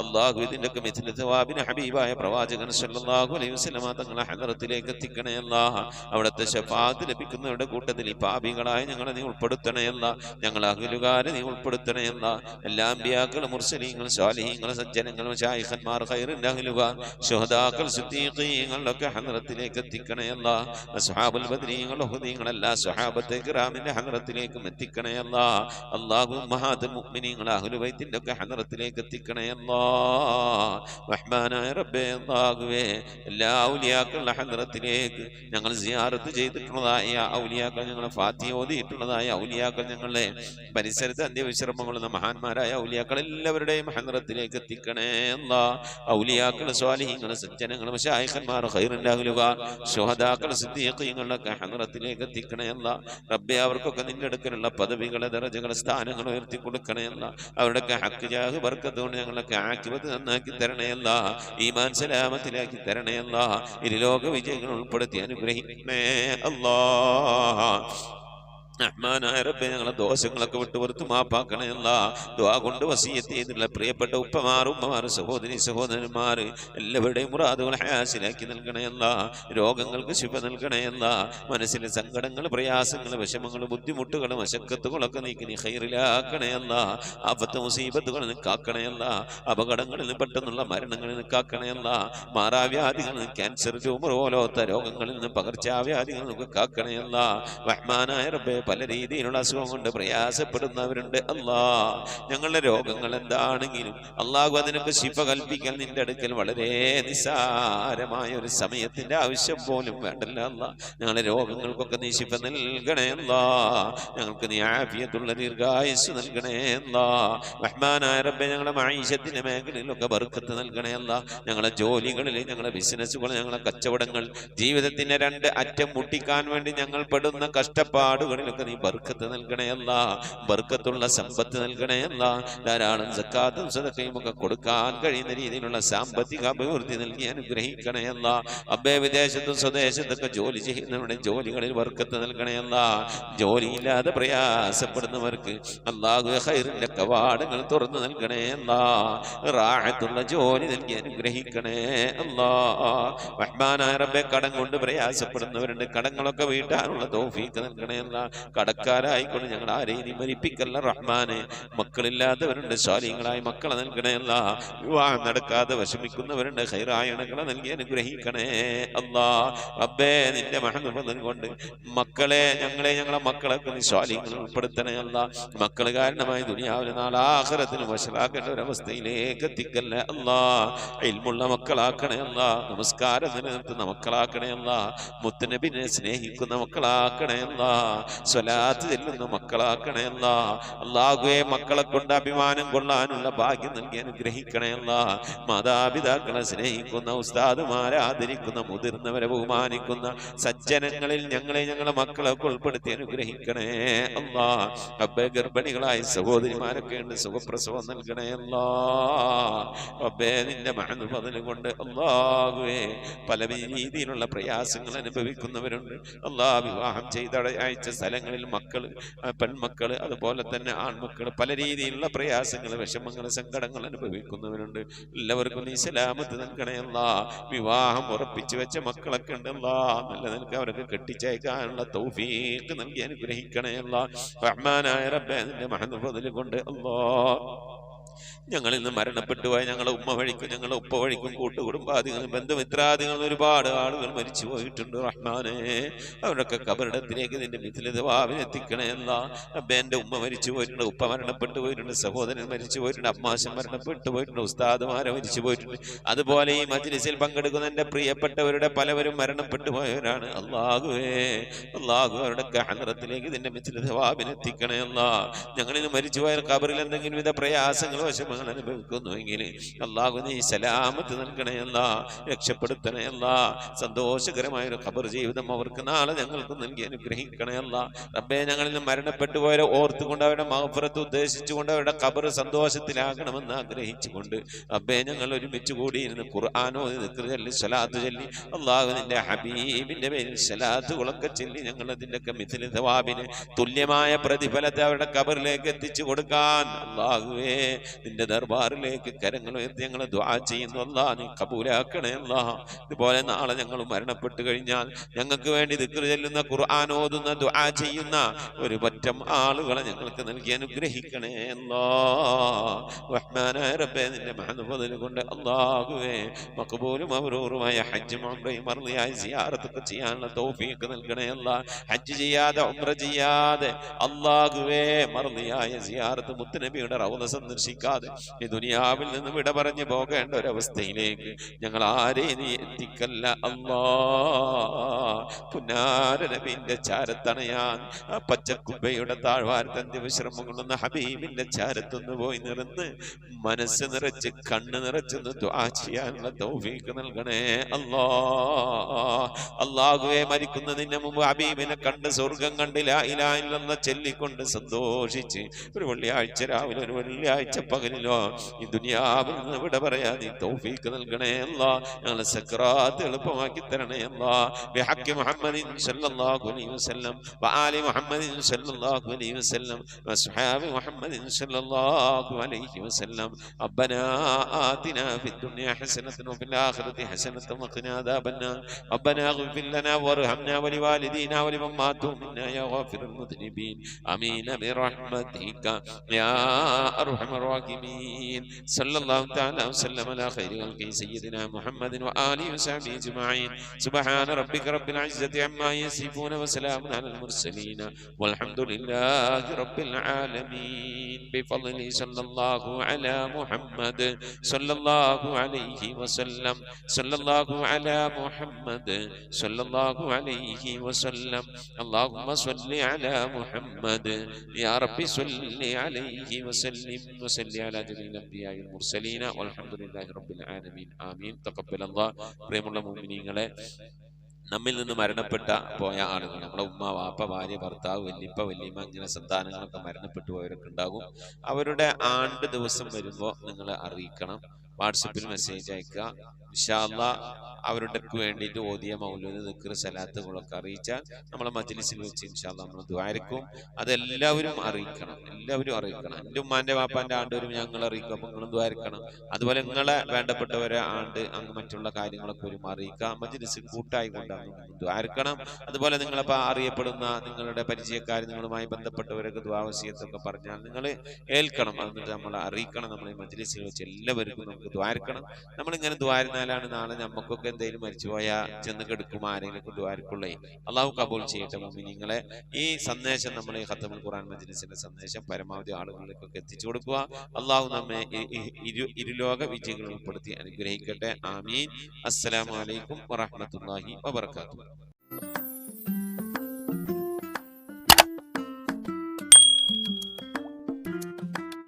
അല്ലാഹു ഇതിൻ്റെയൊക്കെ മിഥില സവാബിന് ഹബീബായ പ്രവാചകൻ സല്ലല്ലാഹു അലൈഹി വസല്ലമ തങ്ങളെ ഹദറത്തിലേക്ക് എത്തിക്കണേ അല്ലാ. അവിടുത്തെ ശഫാഅത്ത് ലഭിക്കുന്നവരുടെ കൂട്ടത്തിൽ ഈ പാപികളായ ഞങ്ങളെ നീ ഉൾപ്പെടുത്തണേ അല്ലാ. ഞങ്ങൾ അഹ്ലുകാരെ നീ ഉൾപ്പെടുത്തണേ അല്ലാ. എല്ലാ അമ്പിയാക്കളും മുർസലീങ്ങൾ സ്വാലിഹീങ്ങൾ സജ്ജനങ്ങൾ മശായിഖന്മാർ ഖൈറിൻ്റെ അഹ്ലുകാർ ശുഹദാക്കൾ സിദ്ദീഖീങ്ങളൊക്കെ ഹദറത്തിലേക്ക് എത്തിക്കണേ അല്ലാ. അസ്ഹാബുൽ ബദ്രീങ്ങൾ ഉഹദീങ്ങൾ എല്ലാ സ്വഹാബത്തെ കിറാമിന്റെ ഹദറത്തിലേക്കും എത്തിക്കണേ അല്ലാ. അല്ലാഹു ഉമ്മഹാത്ത് മുഅ്മിനീങ്ങൾ അഹ്ലു ബൈത്തിന്റെ ഒക്കെ ഹദറത്തിലേക്ക് എത്തിക്കണേ അല്ലാ. റഹ്മാനായ റബ്ബേ അല്ലാഹുവേ, എല്ലാ ഔലിയാക്കളുടെ ഹദറത്തിലേക്ക് ഞങ്ങൾ സിയാറത്ത് ചെയ്തിട്ടുള്ളതായ ഔലിയാക്കൾ, ഞങ്ങളെ ഫാത്തിഹ ഓതിയിട്ടുള്ളതായ ഔലിയാക്കൾ, ഞങ്ങളുടെ പരിസരത്ത് അന്ത്യവിശ്രമങ്ങളുള്ള മഹാന്മാരായ ഔലിയാക്കൾ എല്ലാവരുടെയും ഹദറത്തിലേക്ക് എത്തിക്കണേ അല്ലാ. ഔലിയാക്കൾ സ്വാലിഹീങ്ങൾ സജ്ജനങ്ങൾ മശായിഖന്മാർ ഖൈറിൻ്റെ അഹ്ലുകാർ ശുഹദാക്കൾ സിദ്ദീഖീങ്ങളൊക്കെ ഹദറത്തിലേക്ക് എത്തിക്കണേ അല്ലാ. റബ്ബേ, അവർക്കൊക്കെ നിന്റെ അടുക്കലുള്ള പദവികളെ ദറജകളെ സ്ഥാനങ്ങൾ ഉയർത്തി കൊടുക്കണേ അല്ലാ. അവരുടെയൊക്കെ ഹക്ക് ജാഹ് ബർക്കത്ത് കൊണ്ട് ഞങ്ങളൊക്കെ ആഖിബത്ത് നന്നാക്കി തരണേ അല്ലാ. ഈമാൻ സലാമത്തിലാക്കി തരണേ അല്ലാ. ഇരുലോക വിജയങ്ങൾ ഉൾപ്പെടുത്തി അനുഗ്രഹിക്കണേ അല്ലാ. റഹ്മാനായ റബ്ബേ, ഞങ്ങളെ ദോഷങ്ങളൊക്കെ വിട്ടുപുറത്ത് മാപ്പാക്കണേ അല്ലാ. ദുആ കൊണ്ട് വസിയത്ത് ചെയ്തിട്ടുള്ള പ്രിയപ്പെട്ട ഉപ്പമാർ ഉമ്മമാർ സഹോദരി സഹോദരന്മാർ എല്ലാവരുടെയും മുറാദുകൾ ഹാസിലാക്കി നൽകണേ അല്ലാ. രോഗങ്ങൾക്ക് ശിഫ നൽകണേ അല്ലാ. മനസ്സിലെ സങ്കടങ്ങൾ പ്രയാസങ്ങൾ വിഷമങ്ങൾ ബുദ്ധിമുട്ടുകൾ മശക്കത്തുകളൊക്കെ നീക്കി നീ ഖൈറിലാക്കണേ അല്ലാ. ആഫത്ത് മുസീബത്തുകളിൽ നിന്ന് കാക്കണേ അല്ലാ. അപകടങ്ങളിൽ നിന്ന് പെട്ടെന്നുള്ള മരണങ്ങളിൽ നിന്ന് കാക്കണേ അല്ലാ. മാറാവ്യാധികളിൽ നിന്ന് ക്യാൻസർ ട്യൂമർ പോലത്തെ രോഗങ്ങളിൽ നിന്ന് പകർച്ചാവ്യാധികളിൽ നിന്നൊക്കെ കാക്കണേ അല്ലാ. റഹ്മാനായ റബ്ബേ, പല രീതിയിലുള്ള അസുഖം കൊണ്ട് പ്രയാസപ്പെടുന്നവരുണ്ട് അല്ലാ. ഞങ്ങളുടെ രോഗങ്ങൾ എന്താണെങ്കിലും അല്ലാഹു അതിനൊക്കെ ശിഫ കൽപ്പിക്കാൻ നിന്റെ അടുക്കൽ വളരെ നിസ്സാരമായ ഒരു സമയത്തിന്റെ ആവശ്യം പോലും വേണ്ടല്ല അല്ലാ. ഞങ്ങളുടെ രോഗങ്ങൾക്കൊക്കെ നീ ശിഫ നൽകണേ അല്ലാ. ഞങ്ങൾക്ക് നീ ആഫിയത്തുള്ള ദീർഘായുസ് നൽകണേ അല്ലാ. റഹ്മാനായ റബ്ബേ, ഞങ്ങളുടെ മഈശത്തിന്റെ മേഖലയിലൊക്കെ ബർക്കത്ത് നൽകണേ അല്ലാ. ഞങ്ങളുടെ ജോലികളിൽ, ഞങ്ങളുടെ ബിസിനസ്സുകൾ, ഞങ്ങളുടെ കച്ചവടങ്ങൾ, ജീവിതത്തിന്റെ രണ്ട് അറ്റം മുട്ടിക്കാൻ വേണ്ടി ഞങ്ങൾ പെടുന്ന കഷ്ടപ്പാടുകളിലൊക്കെ നീ ബർക്കത്ത് നൽകണേ അല്ലാ. ബർക്കത്തുള്ള സമ്പത്ത് നൽകണേ അല്ലാ. ധാരാളം സക്കാത്തും സദഖയും ഒക്കെ കൊടുക്കാൻ കഴിയുന്ന രീതിയിലുള്ള സാമ്പത്തിക അഭിവൃദ്ധി നൽകി അനുഗ്രഹിക്കണേ അല്ലാ. അബ്ബേ, വിദേശത്തും സ്വദേശത്തൊക്കെ ജോലി ചെയ്യുന്നവരുടെ ജോലികളിൽ ബർക്കത്ത് നൽകണേ അല്ലാ. ജോലിയില്ലാതെ പ്രയാസപ്പെടുന്നവർക്ക് അല്ലാഹു ഖൈറിന്റെ കവാടങ്ങൾ തുറന്നു നൽകണേ അല്ലാ. റാഹത്തുള്ള ജോലി നൽകി അനുഗ്രഹിക്കണേ അല്ലാ. റഹ്മാനായ റബ്ബേ, കടം കൊണ്ട് പ്രയാസപ്പെടുന്നവരുണ്ട്, കടങ്ങളൊക്കെ വീട്ടാനുള്ള തൗഫീഖ് നൽകണേ അല്ലാ. കടക്കാരായിക്കൊണ്ട് ഞങ്ങൾ ആരെയും നീ മരിപ്പിക്കല്ല റഹ്മാനെ. മക്കളില്ലാത്തവരുണ്ട്, സ്വാലിഹീങ്ങളായ മക്കളെ നൽകണേ അല്ലാ. വിവാഹം നടക്കാതെ വിഷമിക്കുന്നവരുണ്ട്, ഖൈറായ ഇണകളെ നൽകി അനുഗ്രഹിക്കണേ അല്ലാ. റബ്ബേ, നിന്റെ മഹത്വം കൊണ്ട് മക്കളെ, ഞങ്ങളെ മക്കളൊക്കെ നീ സ്വാലിഹീങ്ങളിൽ ഉൾപ്പെടുത്തണേ അല്ലാ. മക്കൾ കാരണമായി ദുനിയാവിലെ നാളെ ആഖിറത്തിൽ വശലാക്കേണ്ട ഒരവസ്ഥയിലേക്ക് എത്തിക്കല്ലേ അല്ലാ. ഇൽമുള്ള മക്കളാക്കണേ അല്ലാ. നമസ്കാരം നിലനിർത്തുന്ന മക്കളാക്കണേ അല്ലാ. മുത്തുനബിനെ സ്നേഹിക്കുന്ന മക്കളാക്കണേ അല്ലാ. സ്വലാത്ത് ചെല്ലുന്ന മക്കളാക്കണേ അല്ലാ. അല്ലാഹുവേ, മക്കളെ കൊണ്ട് അഭിമാനം കൊള്ളാനുള്ള ഭാഗ്യം നൽകി അനുഗ്രഹിക്കണേ അല്ലാ. മാതാപിതാക്കളെ സ്നേഹിക്കുന്ന, ഉസ്താദുമാരെ ആദരിക്കുന്ന, മുതിർന്നവരെ ബഹുമാനിക്കുന്ന സജ്ജനങ്ങളിൽ ഞങ്ങളെ മക്കളൊക്കെ ഉൾപ്പെടുത്തി അനുഗ്രഹിക്കണേ അല്ലാ. റബ്ബേ, ഗർഭിണികളായ സഹോദരിമാരൊക്കെ ഉണ്ട്, സുഖപ്രസവം നൽകണേ അല്ലാ. റബ്ബേ, നിന്റെ മഹത്വം കൊണ്ട് അല്ലാഹുവേ, പല രീതിയിലുള്ള പ്രയാസങ്ങൾ അനുഭവിക്കുന്നവരുണ്ട് അല്ലാ. വിവാഹം ചെയ്ത അയച്ച സ്ഥലങ്ങൾ സ്ഥലങ്ങളിൽ മക്കൾ, പെൺമക്കൾ, അതുപോലെ തന്നെ ആൺമക്കൾ പല രീതിയിലുള്ള പ്രയാസങ്ങൾ, വിഷമങ്ങൾ, സങ്കടങ്ങൾ അനുഭവിക്കുന്നവരുണ്ട്. എല്ലാവർക്കും നീ സലാമത്ത് നൽകണേ അല്ലാ. വിവാഹം ഉറപ്പിച്ചു വെച്ച മക്കളൊക്കെ ഉണ്ടല്ലാ, നല്ല നിനക്ക് അവർക്ക് കെട്ടിച്ചയക്കാനുള്ള തൗഫീഖ് നൽകി അനുഗ്രഹിക്കണേ അല്ലാ. റഹ്മാനായ റബ്ബേ, നിന്റെ മഹദ് ഫദ്ല് കൊണ്ട് അല്ലാ ഞങ്ങളിൽ നിന്ന് മരണപ്പെട്ടു പോയ ഞങ്ങളെ ഉമ്മ വഴിക്കും ഞങ്ങളെ ഉപ്പ വഴിക്കും കൂട്ടുകുടുംബാദികളും ബന്ധുമിത്രാദികളും ഒരുപാട് ആളുകൾ മരിച്ചു പോയിട്ടുണ്ട്. റഹ്മാനെ, അവരൊക്കെ കബറിടത്തിലേക്ക് നിന്റെ മിഥിലിതവാവിനെത്തിക്കണേ അല്ലാ. റബ്ബേ, എൻ്റെ ഉമ്മ മരിച്ചു പോയിട്ടുണ്ട്, ഉപ്പ മരണപ്പെട്ടു പോയിട്ടുണ്ട്, സഹോദരൻ മരിച്ചു പോയിട്ടുണ്ട്, അമ്മാശൻ മരണപ്പെട്ടു പോയിട്ടുണ്ട്, ഉസ്താദുമാരെ മരിച്ചു പോയിട്ടുണ്ട്. അതുപോലെ ഈ മജ്ലിസിൽ പങ്കെടുക്കുന്ന എൻ്റെ പ്രിയപ്പെട്ടവരുടെ പലവരും മരണപ്പെട്ടു പോയവരാണ്. അല്ലാഹുവേ, അല്ലാഹു അവരുടെ ഹദ്റത്തിലേക്ക് നിന്റെ മിഥിലിതവാവിനെത്തിക്കണേ അല്ലാ. ഞങ്ങളിൽ നിന്ന് മരിച്ചു പോയ കബറിൽ എന്തെങ്കിലും വിധ പ്രയാസങ്ങൾ വശങ്ങൾ അനുഭവിക്കുന്നുവെങ്കിൽ അല്ലാഹു നീ സലാമത്ത് നൽകണേ അല്ലാ, രക്ഷപ്പെടുത്തണേ അല്ലാ. സന്തോഷകരമായ ഒരു ഖബർ ജീവിതം അവർക്ക് നാളെ ഞങ്ങൾക്ക് നൽകി അനുഗ്രഹിക്കണേ അല്ലാ. റബ്ബേ, ഞങ്ങളിൽ നിന്ന് മരണപ്പെട്ടു പോയവരെ ഓർത്തുകൊണ്ട് അവരുടെ മഗ്ഫിറത്ത് ഉദ്ദേശിച്ചുകൊണ്ട് അവരുടെ ഖബർ സന്തോഷത്തിലാകണമെന്ന് ആഗ്രഹിച്ചുകൊണ്ട് റബ്ബേ, ഞങ്ങൾ ഒരുമിച്ച് കൂടിയിരുന്ന് ഖുർആനോ ദിക്ർ ചൊല്ലി സ്വലാത്ത് ചൊല്ലി അല്ലാഹു നിന്റെ ഹബീബിന്റെ പേരിൽ സ്വലാത്തുകളൊക്കെ ചൊല്ലി ഞങ്ങൾ അതിൻ്റെയൊക്കെ മിഥില സവാബിന് തുല്യമായ പ്രതിഫലത്തെ അവരുടെ ഖബറിലേക്ക് എത്തിച്ചു കൊടുക്കാൻ അല്ലാഹുവേ നിന്റെ ദർബാറിലേക്ക് കരങ്ങൾ ഉയർത്തി ഞങ്ങൾ ദുആ ചെയ്യുന്നു. അല്ലാ, നീ കബൂലാക്കണേ അല്ലാ. ഇതുപോലെ നാളെ ഞങ്ങൾ മരണപ്പെട്ടു കഴിഞ്ഞാൽ ഞങ്ങൾക്ക് വേണ്ടി ദിക്ർ ചൊല്ലുന്ന, ഖുർആൻ ഓതുന്ന, ദുആ ചെയ്യുന്ന ഒരു പറ്റം ആളുകളെ ഞങ്ങൾക്ക് നൽകി അനുഗ്രഹിക്കണേ അല്ലാ. റഹ്മാനായ റബ്ബേ, നിന്റെ മഹദ് ഫദ്ൽ കൊണ്ട് അല്ലാഹുവേ മഖബൂലും മബ്റൂറുമായ ഹജ്ജും ഉംറയും മർളിയായ സിയാറത്തൊക്കെ ചെയ്യാനുള്ള തൗഫീഖ് നൽകണേ അല്ലാ. ഹജ്ജ് ചെയ്യാതെ ഉംറ ചെയ്യാതെ അല്ലാഹുവേ മർളിയായ സിയാറത്ത് മുത്തുനബിയുടെ റൗള സന്ദർശിക്കാതെ ഈ ദുനിയാവിൽ നിന്ന് വിട പറഞ്ഞു പോകേണ്ട ഒരവസ്ഥയിലേക്ക് ഞങ്ങൾ ആരെയും നീ എത്തിക്കല്ല അല്ലാ. പുന്നാര നബിന്റെ ചാരത്തണയാൻ ആ പച്ചക്കുബയുടെ താഴ്വാരത്തന്ത്യ വിശ്രമം കൊള്ളുന്ന ഹബീബിന്റെ ചാരത്തൊന്ന് പോയി നിറന്ന് മനസ്സ് നിറച്ച് കണ്ണ് നിറച്ചൊന്ന് ദുആ ചെയ്യാനുള്ള തൗഫീഖ് നൽകണേ അല്ലാ. അല്ലാഹുവേ, മരിക്കുന്നതിന് മുമ്പ് ഹബീബിനെ കണ്ട് സ്വർഗം കണ്ട് ലാ ഇലാഹ ഇല്ലല്ലാഹ് ചൊല്ലിക്കൊണ്ട് സന്തോഷിച്ച് ഒരു വെള്ളിയാഴ്ച രാവിലെ ഒരു വെള്ളിയാഴ്ച പകലിലോ ഈ ദുനിയാവിൽ നിന്ന് വിട പറയാ നീ തൗഫീഖ് നൽകണേ അല്ലാ. ഞങ്ങളെ സക്രാത്ത് എളുപ്പമാക്കി തരണേ അല്ലാ. ബിഹഖി മുഹമ്മദിൻ സല്ലല്ലാഹു അലൈഹി വസല്ലം വആലി മുഹമ്മദിൻ സല്ലല്ലാഹു അലൈഹി വസല്ലം വസ്ഹാബി മുഹമ്മദിൻ സല്ലല്ലാഹു അലൈഹി വസല്ലം. റബ്ബനാ ആതിനാ ഫിദ്ദുനിയ ഹസനതൻ വഫിൽ ആഖിറതി ഹസനതൻ വഖിനാ അദാബന്നാർ. റബ്ബനാ ഇഗ്ഫിർ ലനാ വർഹംനാ വലിവാലിദീനാ വലിമൻ മാതു മിന്നാ യാ ഗാഫിറുൽ മുദ്നിബീൻ. ആമീൻ ബിറഹ്മതിക യാ അർഹമർ الراحمين. صلى الله تعالى وسلم على خير خلقه سيدنا محمد وآله وصحبه أجمعين. سبحان ربك رب العزة عما يصفون وسلام على المرسلين والحمد لله رب العالمين. بفضله صلى الله على محمد صلى الله عليه وسلم. صلى الله على محمد صلى الله عليه وسلم. اللهم صل على محمد يا رب صل عليه وسلم وصل على جميع الأنبياء والمرسلين والحمد لله رب العالمين. آمين. تقبل الله. പ്രിയമുള്ള മുഅ്മിനീങ്ങളെ, നമ്മിൽ നിന്ന് മരണപ്പെട്ട പോയ ആളുകൾ, നമ്മളെ ഉമ്മ, വാപ്പ, ഭാര്യ, ഭർത്താവ്, വല്ലിപ്പ, വല്ലിമ്മ, ഇങ്ങനെ സന്താനങ്ങളൊക്കെ മരണപ്പെട്ടു പോയവരൊക്കെ ഉണ്ടാകും. അവരുടെ ആണ്ട് ദിവസം വരുമ്പോൾ നിങ്ങൾ അറിയിക്കണം. വാട്സപ്പിൽ മെസ്സേജ് അയക്കുക. ഇൻഷാ അല്ലാഹ് അവരുടെ വേണ്ടിയിട്ട് ഓതിയ മൗലൂദ്, ദിക്ർ, സലാത്തുകളൊക്കെ അറിയിച്ചാൽ നമ്മളെ മജ്ലിസിൽ വെച്ച് ഇൻഷാ അല്ലാഹ് നമ്മൾ ദുആയിരിക്കും. അതെല്ലാവരും അറിയിക്കണം, എല്ലാവരും അറിയിക്കണം. എൻ്റെ ഉമ്മാൻ്റെ വാപ്പാൻ്റെ ആണ്ട് വരും ഞങ്ങൾ അറിയിക്കും, അപ്പം നിങ്ങളും ദുആയിരിക്കണം. അതുപോലെ നിങ്ങളെ വേണ്ടപ്പെട്ടവരെ ആണ്ട് അങ്ങ് മറ്റുള്ള കാര്യങ്ങളൊക്കെ വരും അറിയിക്കുക. മജ്ലിസിൽ കൂട്ടായി കൊണ്ടാണ് ദുആയിരിക്കണം. അതുപോലെ നിങ്ങളിപ്പോൾ അറിയപ്പെടുന്ന നിങ്ങളുടെ പരിചയക്കാർ, നിങ്ങളുമായി ബന്ധപ്പെട്ടവരൊക്കെ ദുആ വസിയത്തൊക്കെ പറഞ്ഞാൽ നിങ്ങൾ ഏൽക്കണം. എന്നിട്ട് നമ്മൾ അറിയിക്കണം. നമ്മൾ ഈ മജ്ലിസിൽ വെച്ച് എല്ലാവർക്കും നമുക്ക് ദുആയിരിക്കണം. നമ്മളിങ്ങനെ ദുആയിരുന്നാലാണ് നാളെ നമുക്കൊക്കെ എന്തെങ്കിലും മരിച്ചുപോയാൽ ചെന്ന് കെടുക്കും ആരെങ്കിലും ദുആയിരിക്കുള്ളേ. അള്ളാഹു കബൂൽ ചെയ്യട്ടെ മുഅ്മിനീങ്ങളെ. ഈ സന്ദേശം നമ്മൾ ഈ ഖത്തമുൽ ഖുർആൻ മജ്ലിസിന്റെ സന്ദേശം പരമാവധി ആളുകളിലേക്കൊക്കെ എത്തിച്ചു കൊടുക്കുക. അള്ളാഹു നമ്മെ ഇരുലോക വിജയികൾ ഉൾപ്പെടുത്തി അനുഗ്രഹിക്കട്ടെ. ആമീൻ. അസ്സലാമു അലൈക്കും വറഹ്മത്തുള്ളാഹി വബറകാതുഹു.